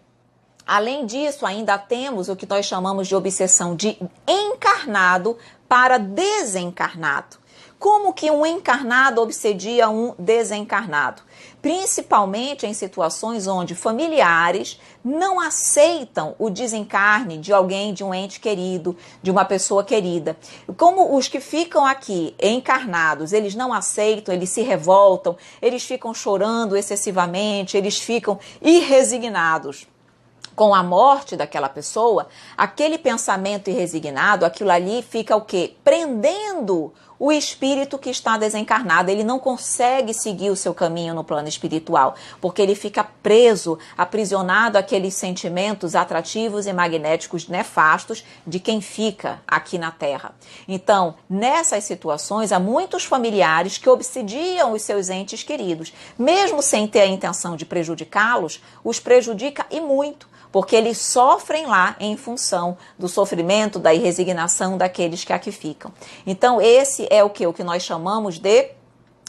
além disso, ainda temos o que nós chamamos de obsessão de encarnado para desencarnado. Como que um encarnado obsedia um desencarnado? Principalmente em situações onde familiares não aceitam o desencarne de alguém, de um ente querido, de uma pessoa querida. Como os que ficam aqui encarnados, eles não aceitam, eles se revoltam, eles ficam chorando excessivamente, eles ficam irresignados com a morte daquela pessoa, aquele pensamento irresignado, aquilo ali fica o quê? Prendendo o espírito que está desencarnado. Ele não consegue seguir o seu caminho no plano espiritual, porque ele fica preso, aprisionado àqueles sentimentos atrativos e magnéticos nefastos de quem fica aqui na Terra. Então, nessas situações, há muitos familiares que obsediam os seus entes queridos. Mesmo sem ter a intenção de prejudicá-los, os prejudica e muito, porque eles sofrem lá em função do sofrimento, da irresignação daqueles que aqui ficam. Então, esse é o que nós chamamos de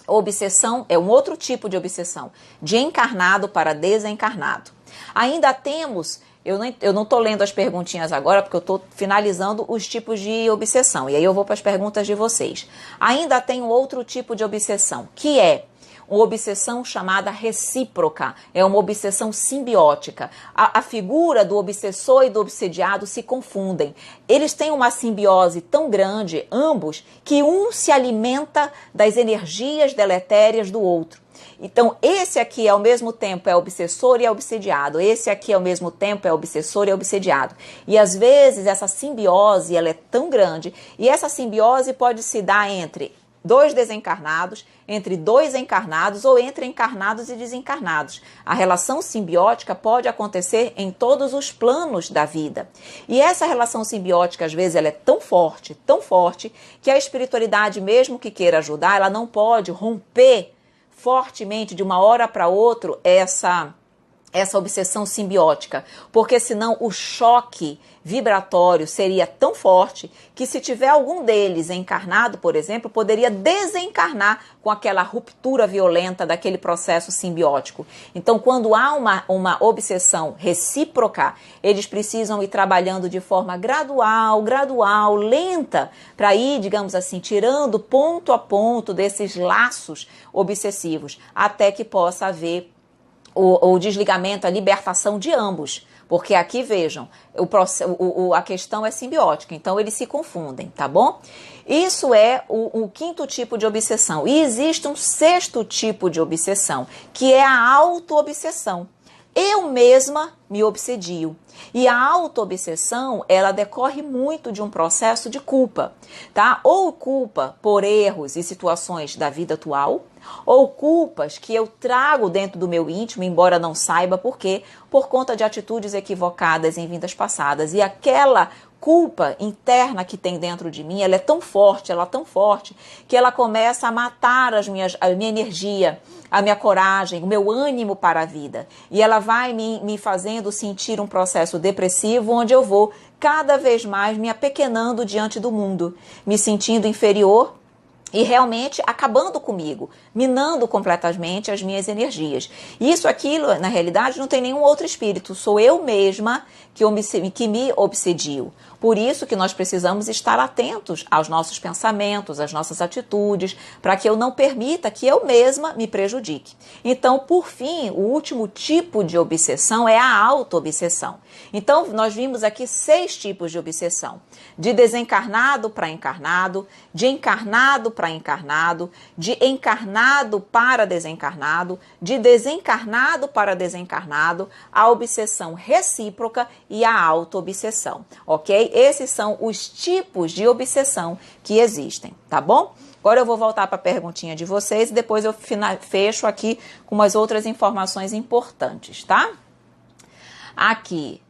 obsessão, é um outro tipo de obsessão, de encarnado para desencarnado. Ainda temos, eu não estou lendo as perguntinhas agora, porque eu estou finalizando os tipos de obsessão, e aí eu vou para as perguntas de vocês. Ainda tem um outro tipo de obsessão, que é uma obsessão chamada recíproca, é uma obsessão simbiótica. A figura do obsessor e do obsediado se confundem. Eles têm uma simbiose tão grande, ambos, que um se alimenta das energias deletérias do outro. Então, esse aqui ao mesmo tempo é obsessor e é obsediado. Esse aqui ao mesmo tempo é obsessor e é obsediado. E às vezes essa simbiose ela é tão grande, e essa simbiose pode se dar entre dois desencarnados, entre dois encarnados ou entre encarnados e desencarnados. A relação simbiótica pode acontecer em todos os planos da vida. E essa relação simbiótica, às vezes, ela é tão forte, que a espiritualidade, mesmo que queira ajudar, ela não pode romper fortemente de uma hora para outra essa obsessão simbiótica, porque senão o choque vibratório seria tão forte que, se tiver algum deles encarnado, por exemplo, poderia desencarnar com aquela ruptura violenta daquele processo simbiótico. Então, quando há uma obsessão recíproca, eles precisam ir trabalhando de forma gradual, lenta, para ir, digamos assim, tirando ponto a ponto desses laços obsessivos, até que possa haver o desligamento, a libertação de ambos. Porque aqui, vejam, a questão é simbiótica, então eles se confundem, tá bom? Isso é o quinto tipo de obsessão. E existe um sexto tipo de obsessão, que é a auto-obsessão. Eu mesma me obsedio. E a auto-obsessão, ela decorre muito de um processo de culpa, tá? Ou culpa por erros e situações da vida atual, ou culpas que eu trago dentro do meu íntimo, embora não saiba por quê, por conta de atitudes equivocadas em vidas passadas. E aquela culpa interna que tem dentro de mim, ela é tão forte, que ela começa a matar a minha energia, a minha coragem, o meu ânimo para a vida. E ela vai me fazendo sentir um processo depressivo, onde eu vou cada vez mais me apequenando diante do mundo, me sentindo inferior e realmente acabando comigo, minando completamente as minhas energias. Isso, aquilo, na realidade, não tem nenhum outro espírito, sou eu mesma que me obsedio. Por isso que nós precisamos estar atentos aos nossos pensamentos, às nossas atitudes, para que eu não permita que eu mesma me prejudique. Então, por fim, o último tipo de obsessão é a auto-obsessão. Então, nós vimos aqui 6 tipos de obsessão: de desencarnado para encarnado, de encarnado para encarnado, de encarnado para desencarnado, de desencarnado para desencarnado, a obsessão recíproca e a auto-obsessão, ok? Esses são os tipos de obsessão que existem, tá bom? Agora eu vou voltar para a perguntinha de vocês e depois eu fecho aqui com umas outras informações importantes, tá? Aqui,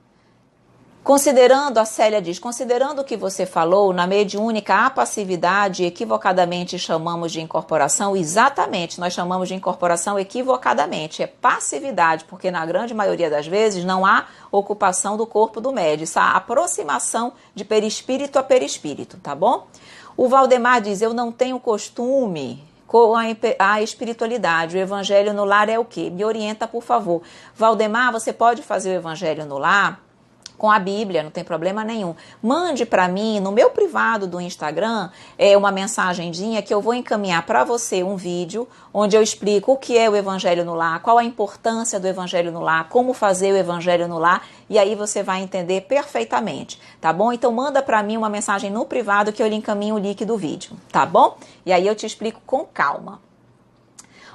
Considerando, a Célia diz, considerando o que você falou, na mediúnica a passividade equivocadamente chamamos de incorporação, exatamente, nós chamamos de incorporação equivocadamente, é passividade, porque na grande maioria das vezes não há ocupação do corpo do médium, essa aproximação de perispírito a perispírito, tá bom? O Valdemar diz, eu não tenho costume com a espiritualidade, o evangelho no lar é o quê? Me orienta, por favor. Valdemar, você pode fazer o evangelho no lar com a Bíblia, não tem problema nenhum. Mande para mim, no meu privado do Instagram, uma mensagenzinha que eu vou encaminhar para você um vídeo onde eu explico o que é o Evangelho no Lar, qual a importância do Evangelho no Lar, como fazer o Evangelho no Lar, e aí você vai entender perfeitamente, tá bom? Então manda para mim uma mensagem no privado que eu lhe encaminho o link do vídeo, tá bom? E aí eu te explico com calma.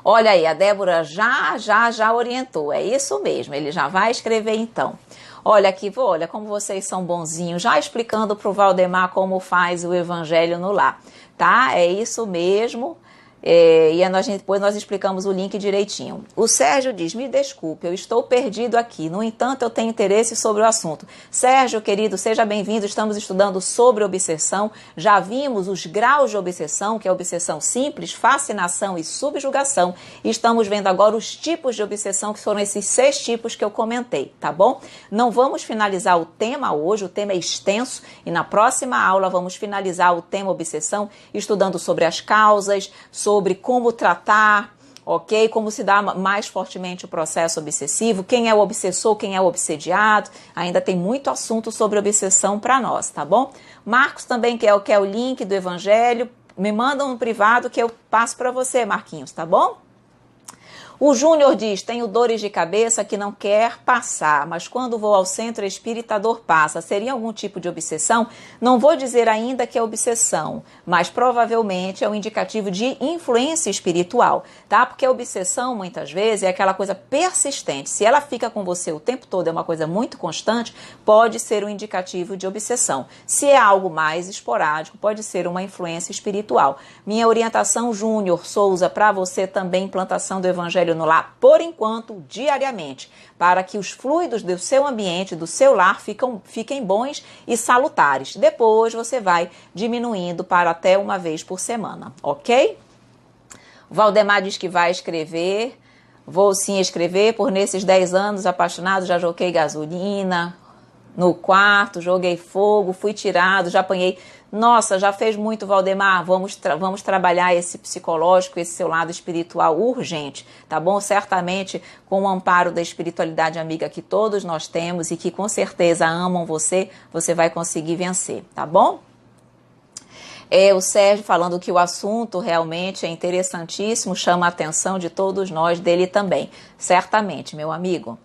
Olha aí, a Débora já orientou, é isso mesmo, ele já vai escrever então. Olha aqui, olha como vocês são bonzinhos, já explicando para o Valdemar como faz o Evangelho no Lar, tá? É isso mesmo. E depois nós explicamos o link direitinho. O Sérgio diz, me desculpe, eu estou perdido aqui, no entanto eu tenho interesse sobre o assunto. Sérgio, querido, seja bem-vindo, estamos estudando sobre obsessão, já vimos os graus de obsessão, que é obsessão simples, fascinação e subjugação, e estamos vendo agora os tipos de obsessão, que foram esses 6 tipos que eu comentei, tá bom? Não vamos finalizar o tema hoje, o tema é extenso, e na próxima aula vamos finalizar o tema obsessão, estudando sobre as causas, sobre como tratar, ok? Como se dá mais fortemente o processo obsessivo, quem é o obsessor, quem é o obsediado. Ainda tem muito assunto sobre obsessão para nós, tá bom? Marcos também quer o link do Evangelho. Me manda no privado que eu passo para você, Marquinhos, tá bom? O Júnior diz, tenho dores de cabeça que não quer passar, mas quando vou ao centro espírita a dor passa. Seria algum tipo de obsessão? Não vou dizer ainda que é obsessão, mas provavelmente é um indicativo de influência espiritual, tá? Porque a obsessão, muitas vezes, é aquela coisa persistente. Se ela fica com você o tempo todo, é uma coisa muito constante, pode ser um indicativo de obsessão. Se é algo mais esporádico, pode ser uma influência espiritual. Minha orientação, Júnior Souza, para você também, implantação do Evangelho no lar, por enquanto, diariamente, para que os fluidos do seu ambiente, do seu lar, fiquem bons e salutares. Depois você vai diminuindo para até uma vez por semana, ok? O Valdemar diz que vai escrever. Vou sim escrever, por nesses 10 anos apaixonado, já joguei gasolina no quarto, joguei fogo, fui tirado, já apanhei. Nossa, já fez muito, Valdemar, vamos trabalhar esse psicológico, esse seu lado espiritual urgente, tá bom? Certamente com o amparo da espiritualidade amiga que todos nós temos e que com certeza amam você, você vai conseguir vencer, tá bom? O Sérgio falando que o assunto realmente é interessantíssimo, chama a atenção de todos nós, dele também, certamente, meu amigo.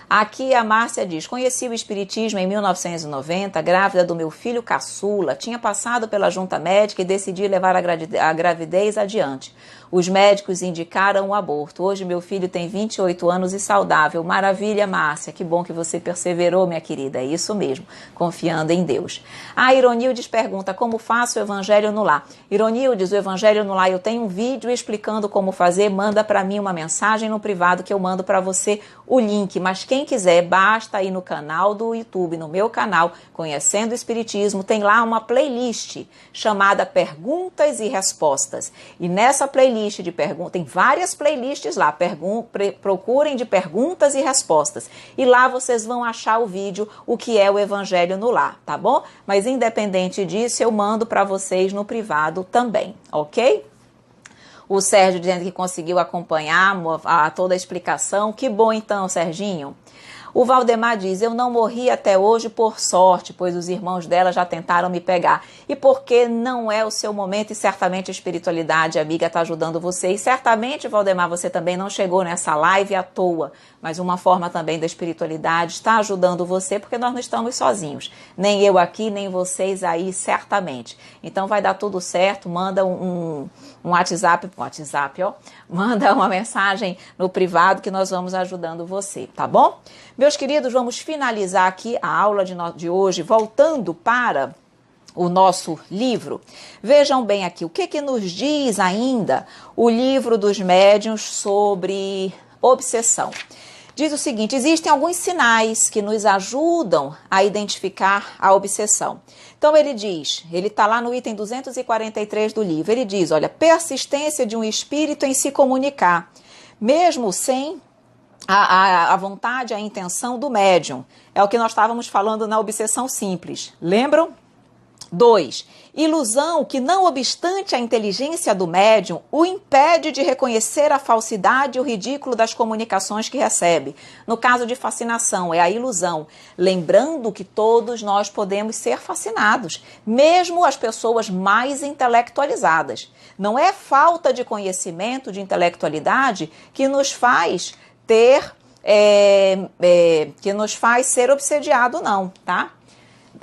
Aqui a Márcia diz, conheci o Espiritismo em 1990, grávida do meu filho caçula, tinha passado pela junta médica e decidi levar a gravidez adiante. Os médicos indicaram o aborto. Hoje meu filho tem 28 anos e saudável. Maravilha, Márcia, que bom que você perseverou, minha querida, é isso mesmo, confiando em Deus. A Ironildes pergunta, como faço o Evangelho no lar? Ironildes, o Evangelho no lar, eu tenho um vídeo explicando como fazer, manda para mim uma mensagem no privado que eu mando para você o link, mas quem quiser, basta ir no canal do YouTube, no meu canal, Conhecendo o Espiritismo, tem lá uma playlist chamada Perguntas e Respostas. E nessa playlist de perguntas, tem várias playlists lá, procurem de perguntas e respostas. E lá vocês vão achar o vídeo, o que é o Evangelho no lar, tá bom? Mas independente disso, eu mando para vocês no privado também, ok? O Sérgio dizendo que conseguiu acompanhar toda a explicação. Que bom então, Serginho. O Valdemar diz, eu não morri até hoje por sorte, pois os irmãos dela já tentaram me pegar. E porque não é o seu momento e certamente a espiritualidade, amiga, está ajudando você. E certamente, Valdemar, você também não chegou nessa live à toa, mas uma forma também da espiritualidade está ajudando você, porque nós não estamos sozinhos. Nem eu aqui, nem vocês aí, certamente. Então vai dar tudo certo, manda um WhatsApp, ó, manda uma mensagem no privado que nós vamos ajudando você, tá bom? Meus queridos, vamos finalizar aqui a aula de hoje, voltando para o nosso livro. Vejam bem aqui, o que nos diz ainda o livro dos médiuns sobre obsessão. diz o seguinte: existem alguns sinais que nos ajudam a identificar a obsessão. Então ele diz, ele está lá no item 243 do livro, ele diz, olha, persistência de um espírito em se comunicar, mesmo sem a vontade, a intenção do médium. É o que nós estávamos falando na obsessão simples. Lembram? 2. Ilusão que, não obstante a inteligência do médium, o impede de reconhecer a falsidade e o ridículo das comunicações que recebe. No caso de fascinação, é a ilusão. Lembrando que todos nós podemos ser fascinados, mesmo as pessoas mais intelectualizadas. Não é falta de conhecimento, de intelectualidade, que nos faz que nos faz ser obsediado, não, tá?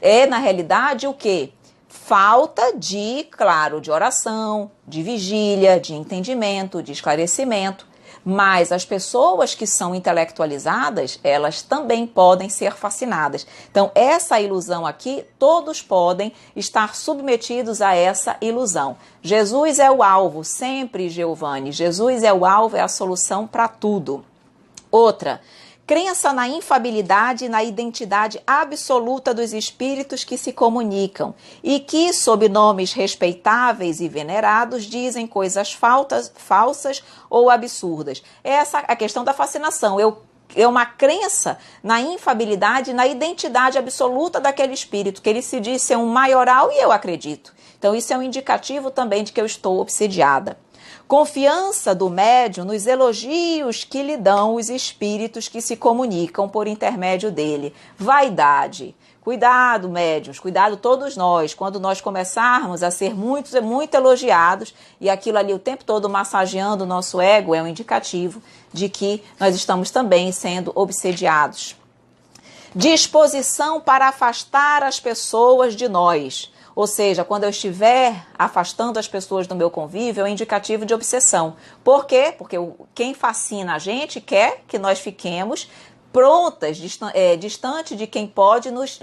É, na realidade, o quê? Falta de, claro, de oração, de vigília, de entendimento, de esclarecimento. Mas as pessoas que são intelectualizadas, elas também podem ser fascinadas. Então, essa ilusão aqui, todos podem estar submetidos a essa ilusão. Jesus é o alvo, sempre, Giovanni. Jesus é o alvo, é a solução para tudo. Outra, crença na infabilidade e na identidade absoluta dos espíritos que se comunicam e que, sob nomes respeitáveis e venerados, dizem coisas falsas ou absurdas. Essa é a questão da fascinação. É uma crença na infabilidade e na identidade absoluta daquele espírito, que ele se diz ser um maioral e eu acredito. Então, isso é um indicativo também de que eu estou obsediada. Confiança do médium nos elogios que lhe dão os espíritos que se comunicam por intermédio dele. Vaidade. Cuidado, médiuns, cuidado todos nós, quando nós começarmos a ser muito elogiados e aquilo ali o tempo todo massageando o nosso ego, é um indicativo de que nós estamos também sendo obsediados. Disposição para afastar as pessoas de nós. Ou seja, quando eu estiver afastando as pessoas do meu convívio, é um indicativo de obsessão. Por quê? Porque quem fascina a gente quer que nós fiquemos prontas, distante de quem pode nos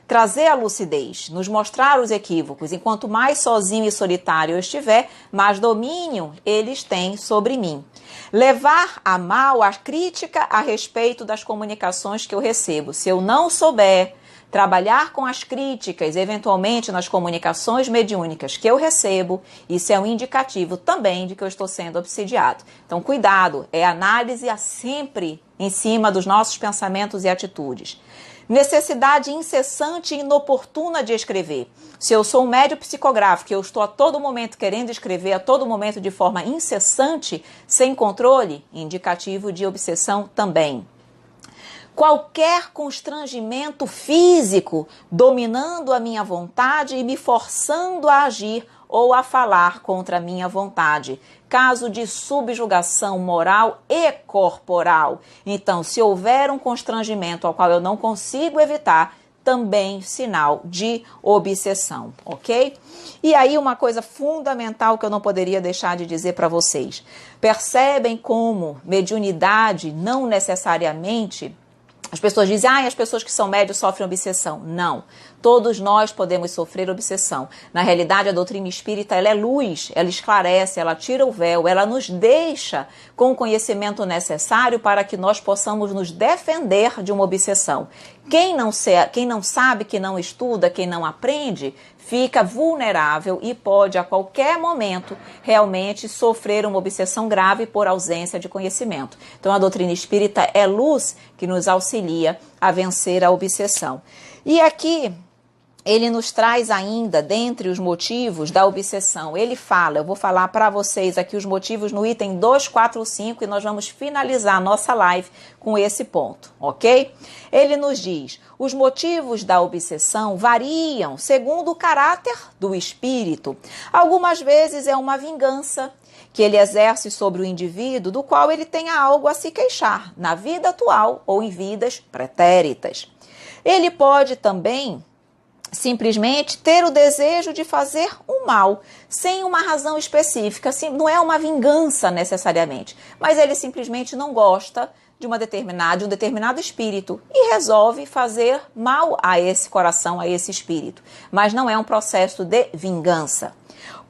trazer a lucidez, nos mostrar os equívocos. Enquanto mais sozinho e solitário eu estiver, mais domínio eles têm sobre mim. Levar a mal a crítica a respeito das comunicações que eu recebo. Se eu não souber trabalhar com as críticas, eventualmente nas comunicações mediúnicas que eu recebo, isso é um indicativo também de que eu estou sendo obsediado. Então, cuidado, é análise sempre em cima dos nossos pensamentos e atitudes. Necessidade incessante e inoportuna de escrever. Se eu sou um médium psicográfico e eu estou a todo momento querendo escrever, a todo momento de forma incessante, sem controle, indicativo de obsessão também. Qualquer constrangimento físico dominando a minha vontade e me forçando a agir ou a falar contra a minha vontade. Caso de subjugação moral e corporal. Então, se houver um constrangimento ao qual eu não consigo evitar, também sinal de obsessão, ok? E aí uma coisa fundamental que eu não poderia deixar de dizer para vocês. Percebem como mediunidade não necessariamente... As pessoas dizem, as pessoas que são médios sofrem obsessão. Não, todos nós podemos sofrer obsessão. Na realidade, a doutrina espírita ela é luz, ela esclarece, ela tira o véu, ela nos deixa com o conhecimento necessário para que nós possamos nos defender de uma obsessão. Quem não sabe, que não estuda, quem não aprende, fica vulnerável e pode a qualquer momento realmente sofrer uma obsessão grave por ausência de conhecimento. Então a doutrina espírita é luz que nos auxilia a vencer a obsessão. E aqui ele nos traz ainda, dentre os motivos da obsessão, ele fala, eu vou falar para vocês aqui os motivos no item 245 e nós vamos finalizar a nossa live com esse ponto, ok? Ele nos diz, os motivos da obsessão variam segundo o caráter do espírito. Algumas vezes é uma vingança que ele exerce sobre o indivíduo do qual ele tenha algo a se queixar, na vida atual ou em vidas pretéritas. Ele pode também simplesmente ter o desejo de fazer o mal, sem uma razão específica, assim, não é uma vingança necessariamente, mas ele simplesmente não gosta de um determinado espírito e resolve fazer mal a esse coração, a esse espírito, mas não é um processo de vingança.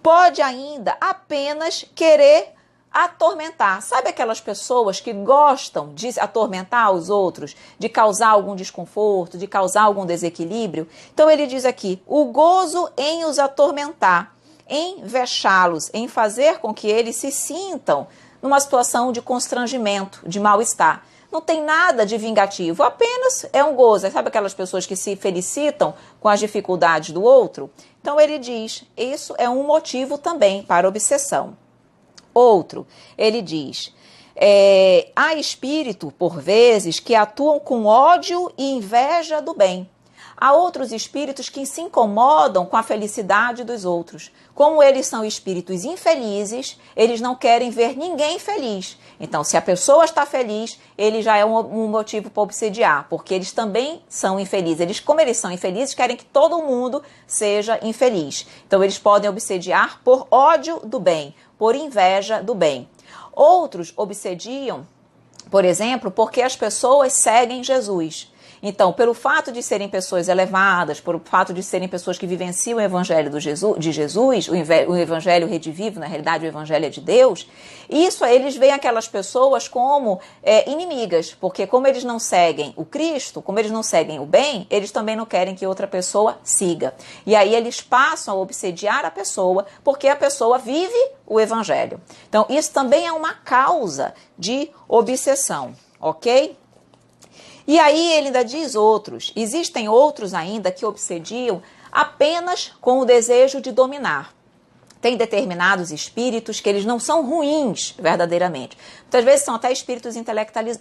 Pode ainda apenas querer atormentar. Sabe aquelas pessoas que gostam de atormentar os outros, de causar algum desconforto, de causar algum desequilíbrio? Então ele diz aqui, o gozo em os atormentar, em vexá-los, em fazer com que eles se sintam numa situação de constrangimento, de mal-estar. Não tem nada de vingativo, apenas é um gozo. Sabe aquelas pessoas que se felicitam com as dificuldades do outro? Então ele diz, isso é um motivo também para obsessão. Outro, ele diz, há espírito, por vezes, que atuam com ódio e inveja do bem. Há outros espíritos que se incomodam com a felicidade dos outros. Como eles são espíritos infelizes, eles não querem ver ninguém feliz. Então, se a pessoa está feliz, ele já é um motivo para obsediar, porque eles também são infelizes. Como eles são infelizes, querem que todo mundo seja infeliz. Então, eles podem obsediar por ódio do bem, por inveja do bem. Outros obsediam, por exemplo, porque as pessoas seguem Jesus. Então, pelo fato de serem pessoas elevadas, pelo fato de serem pessoas que vivenciam o evangelho de Jesus, o evangelho redivivo, na realidade o evangelho é de Deus, isso eles veem aquelas pessoas como inimigas, porque como eles não seguem o Cristo, como eles não seguem o bem, eles também não querem que outra pessoa siga. E aí eles passam a obsediar a pessoa, porque a pessoa vive o evangelho. Então, isso também é uma causa de obsessão, ok? E aí ele ainda diz outros, existem outros ainda que obsediam apenas com o desejo de dominar. Tem determinados espíritos que eles não são ruins verdadeiramente. Muitas vezes são até espíritos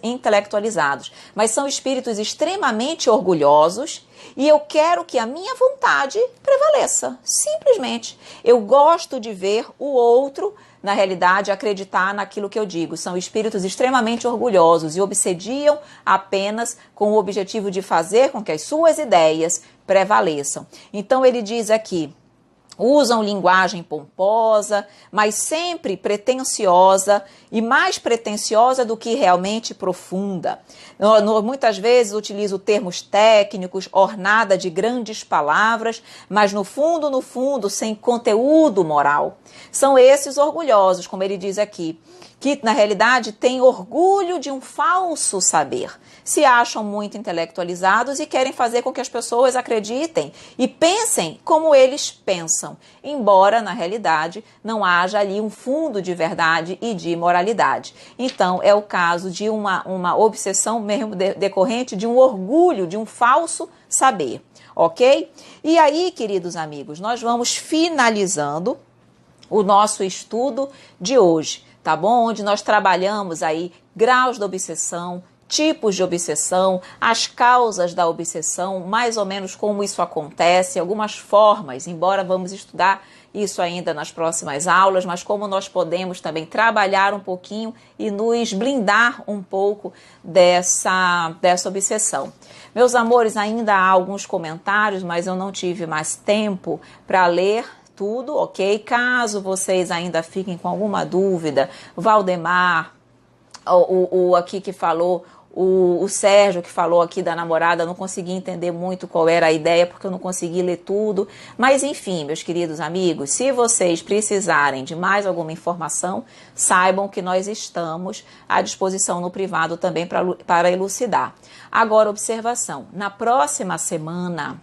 intelectualizados, mas são espíritos extremamente orgulhosos e eu quero que a minha vontade prevaleça. Simplesmente. Eu gosto de ver o outro, na realidade, acreditar naquilo que eu digo. São espíritos extremamente orgulhosos e obsediam apenas com o objetivo de fazer com que as suas ideias prevaleçam. Então ele diz aqui, usam linguagem pomposa, mas sempre pretensiosa e mais pretensiosa do que realmente profunda. Muitas vezes utilizo termos técnicos, ornada de grandes palavras, mas no fundo, sem conteúdo moral. São esses orgulhosos, como ele diz aqui, que na realidade têm orgulho de um falso saber. Se acham muito intelectualizados e querem fazer com que as pessoas acreditem e pensem como eles pensam, embora na realidade não haja ali um fundo de verdade e de moralidade. Então é o caso de uma obsessão mesmo decorrente de um orgulho, de um falso saber, ok? E aí, queridos amigos, nós vamos finalizando o nosso estudo de hoje, tá bom? Onde nós trabalhamos aí graus da obsessão, tipos de obsessão, as causas da obsessão, mais ou menos como isso acontece, algumas formas, embora vamos estudar isso ainda nas próximas aulas, mas como nós podemos também trabalhar um pouquinho e nos blindar um pouco dessa obsessão. Meus amores, ainda há alguns comentários, mas eu não tive mais tempo para ler tudo, ok? Caso vocês ainda fiquem com alguma dúvida, Valdemar, o aqui que falou, o Sérgio que falou aqui da namorada, não consegui entender muito qual era a ideia, porque eu não consegui ler tudo. Mas enfim, meus queridos amigos, se vocês precisarem de mais alguma informação, saibam que nós estamos à disposição no privado também para elucidar. Agora, observação, na próxima semana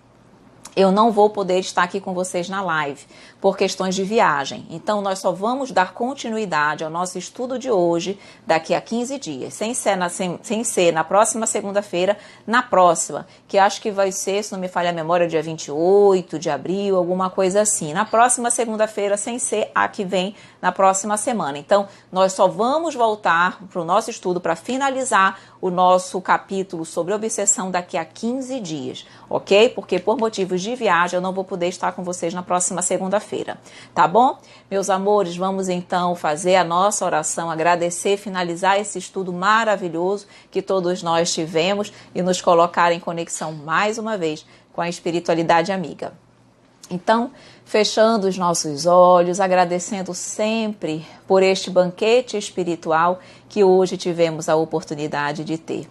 eu não vou poder estar aqui com vocês na live por questões de viagem. Então, nós só vamos dar continuidade ao nosso estudo de hoje daqui a 15 dias, sem ser na próxima segunda-feira, na próxima, que acho que vai ser, se não me falha a memória, dia 28 de abril, alguma coisa assim. Na próxima segunda-feira, sem ser a que vem na próxima semana. Então, nós só vamos voltar para o nosso estudo para finalizar o nosso capítulo sobre obsessão daqui a 15 dias, ok? Porque por motivos de viagem eu não vou poder estar com vocês na próxima segunda-feira, tá bom? Meus amores, vamos então fazer a nossa oração, agradecer, finalizar esse estudo maravilhoso que todos nós tivemos e nos colocar em conexão mais uma vez com a espiritualidade amiga. Então, fechando os nossos olhos, agradecendo sempre por este banquete espiritual que hoje tivemos a oportunidade de ter.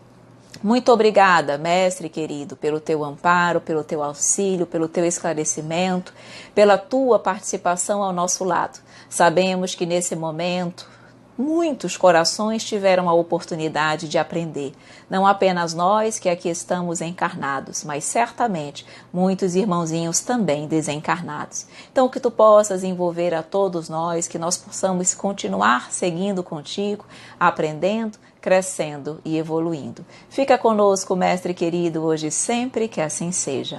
Muito obrigada, mestre querido, pelo teu amparo, pelo teu auxílio, pelo teu esclarecimento, pela tua participação ao nosso lado. Sabemos que nesse momento muitos corações tiveram a oportunidade de aprender. Não apenas nós que aqui estamos encarnados, mas certamente muitos irmãozinhos também desencarnados. Então que tu possas envolver a todos nós, que nós possamos continuar seguindo contigo, aprendendo, crescendo e evoluindo. Fica conosco, mestre querido, hoje e sempre, que assim seja.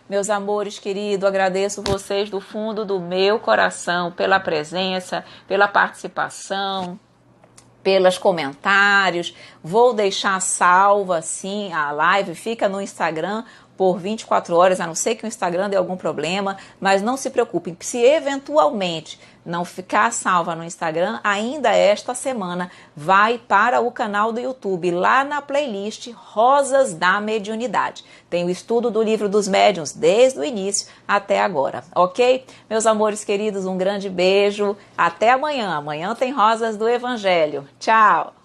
Meus amores queridos, agradeço vocês do fundo do meu coração pela presença, pela participação, pelos comentários. Vou deixar salva, sim, a live, fica no Instagram por 24 horas, a não ser que o Instagram dê algum problema, mas não se preocupem, se eventualmente não ficar salva no Instagram, ainda esta semana vai para o canal do YouTube, lá na playlist Rosas da Mediunidade. Tem o estudo do Livro dos Médiuns desde o início até agora, ok? Meus amores queridos, um grande beijo, até amanhã. Amanhã tem Rosas do Evangelho. Tchau!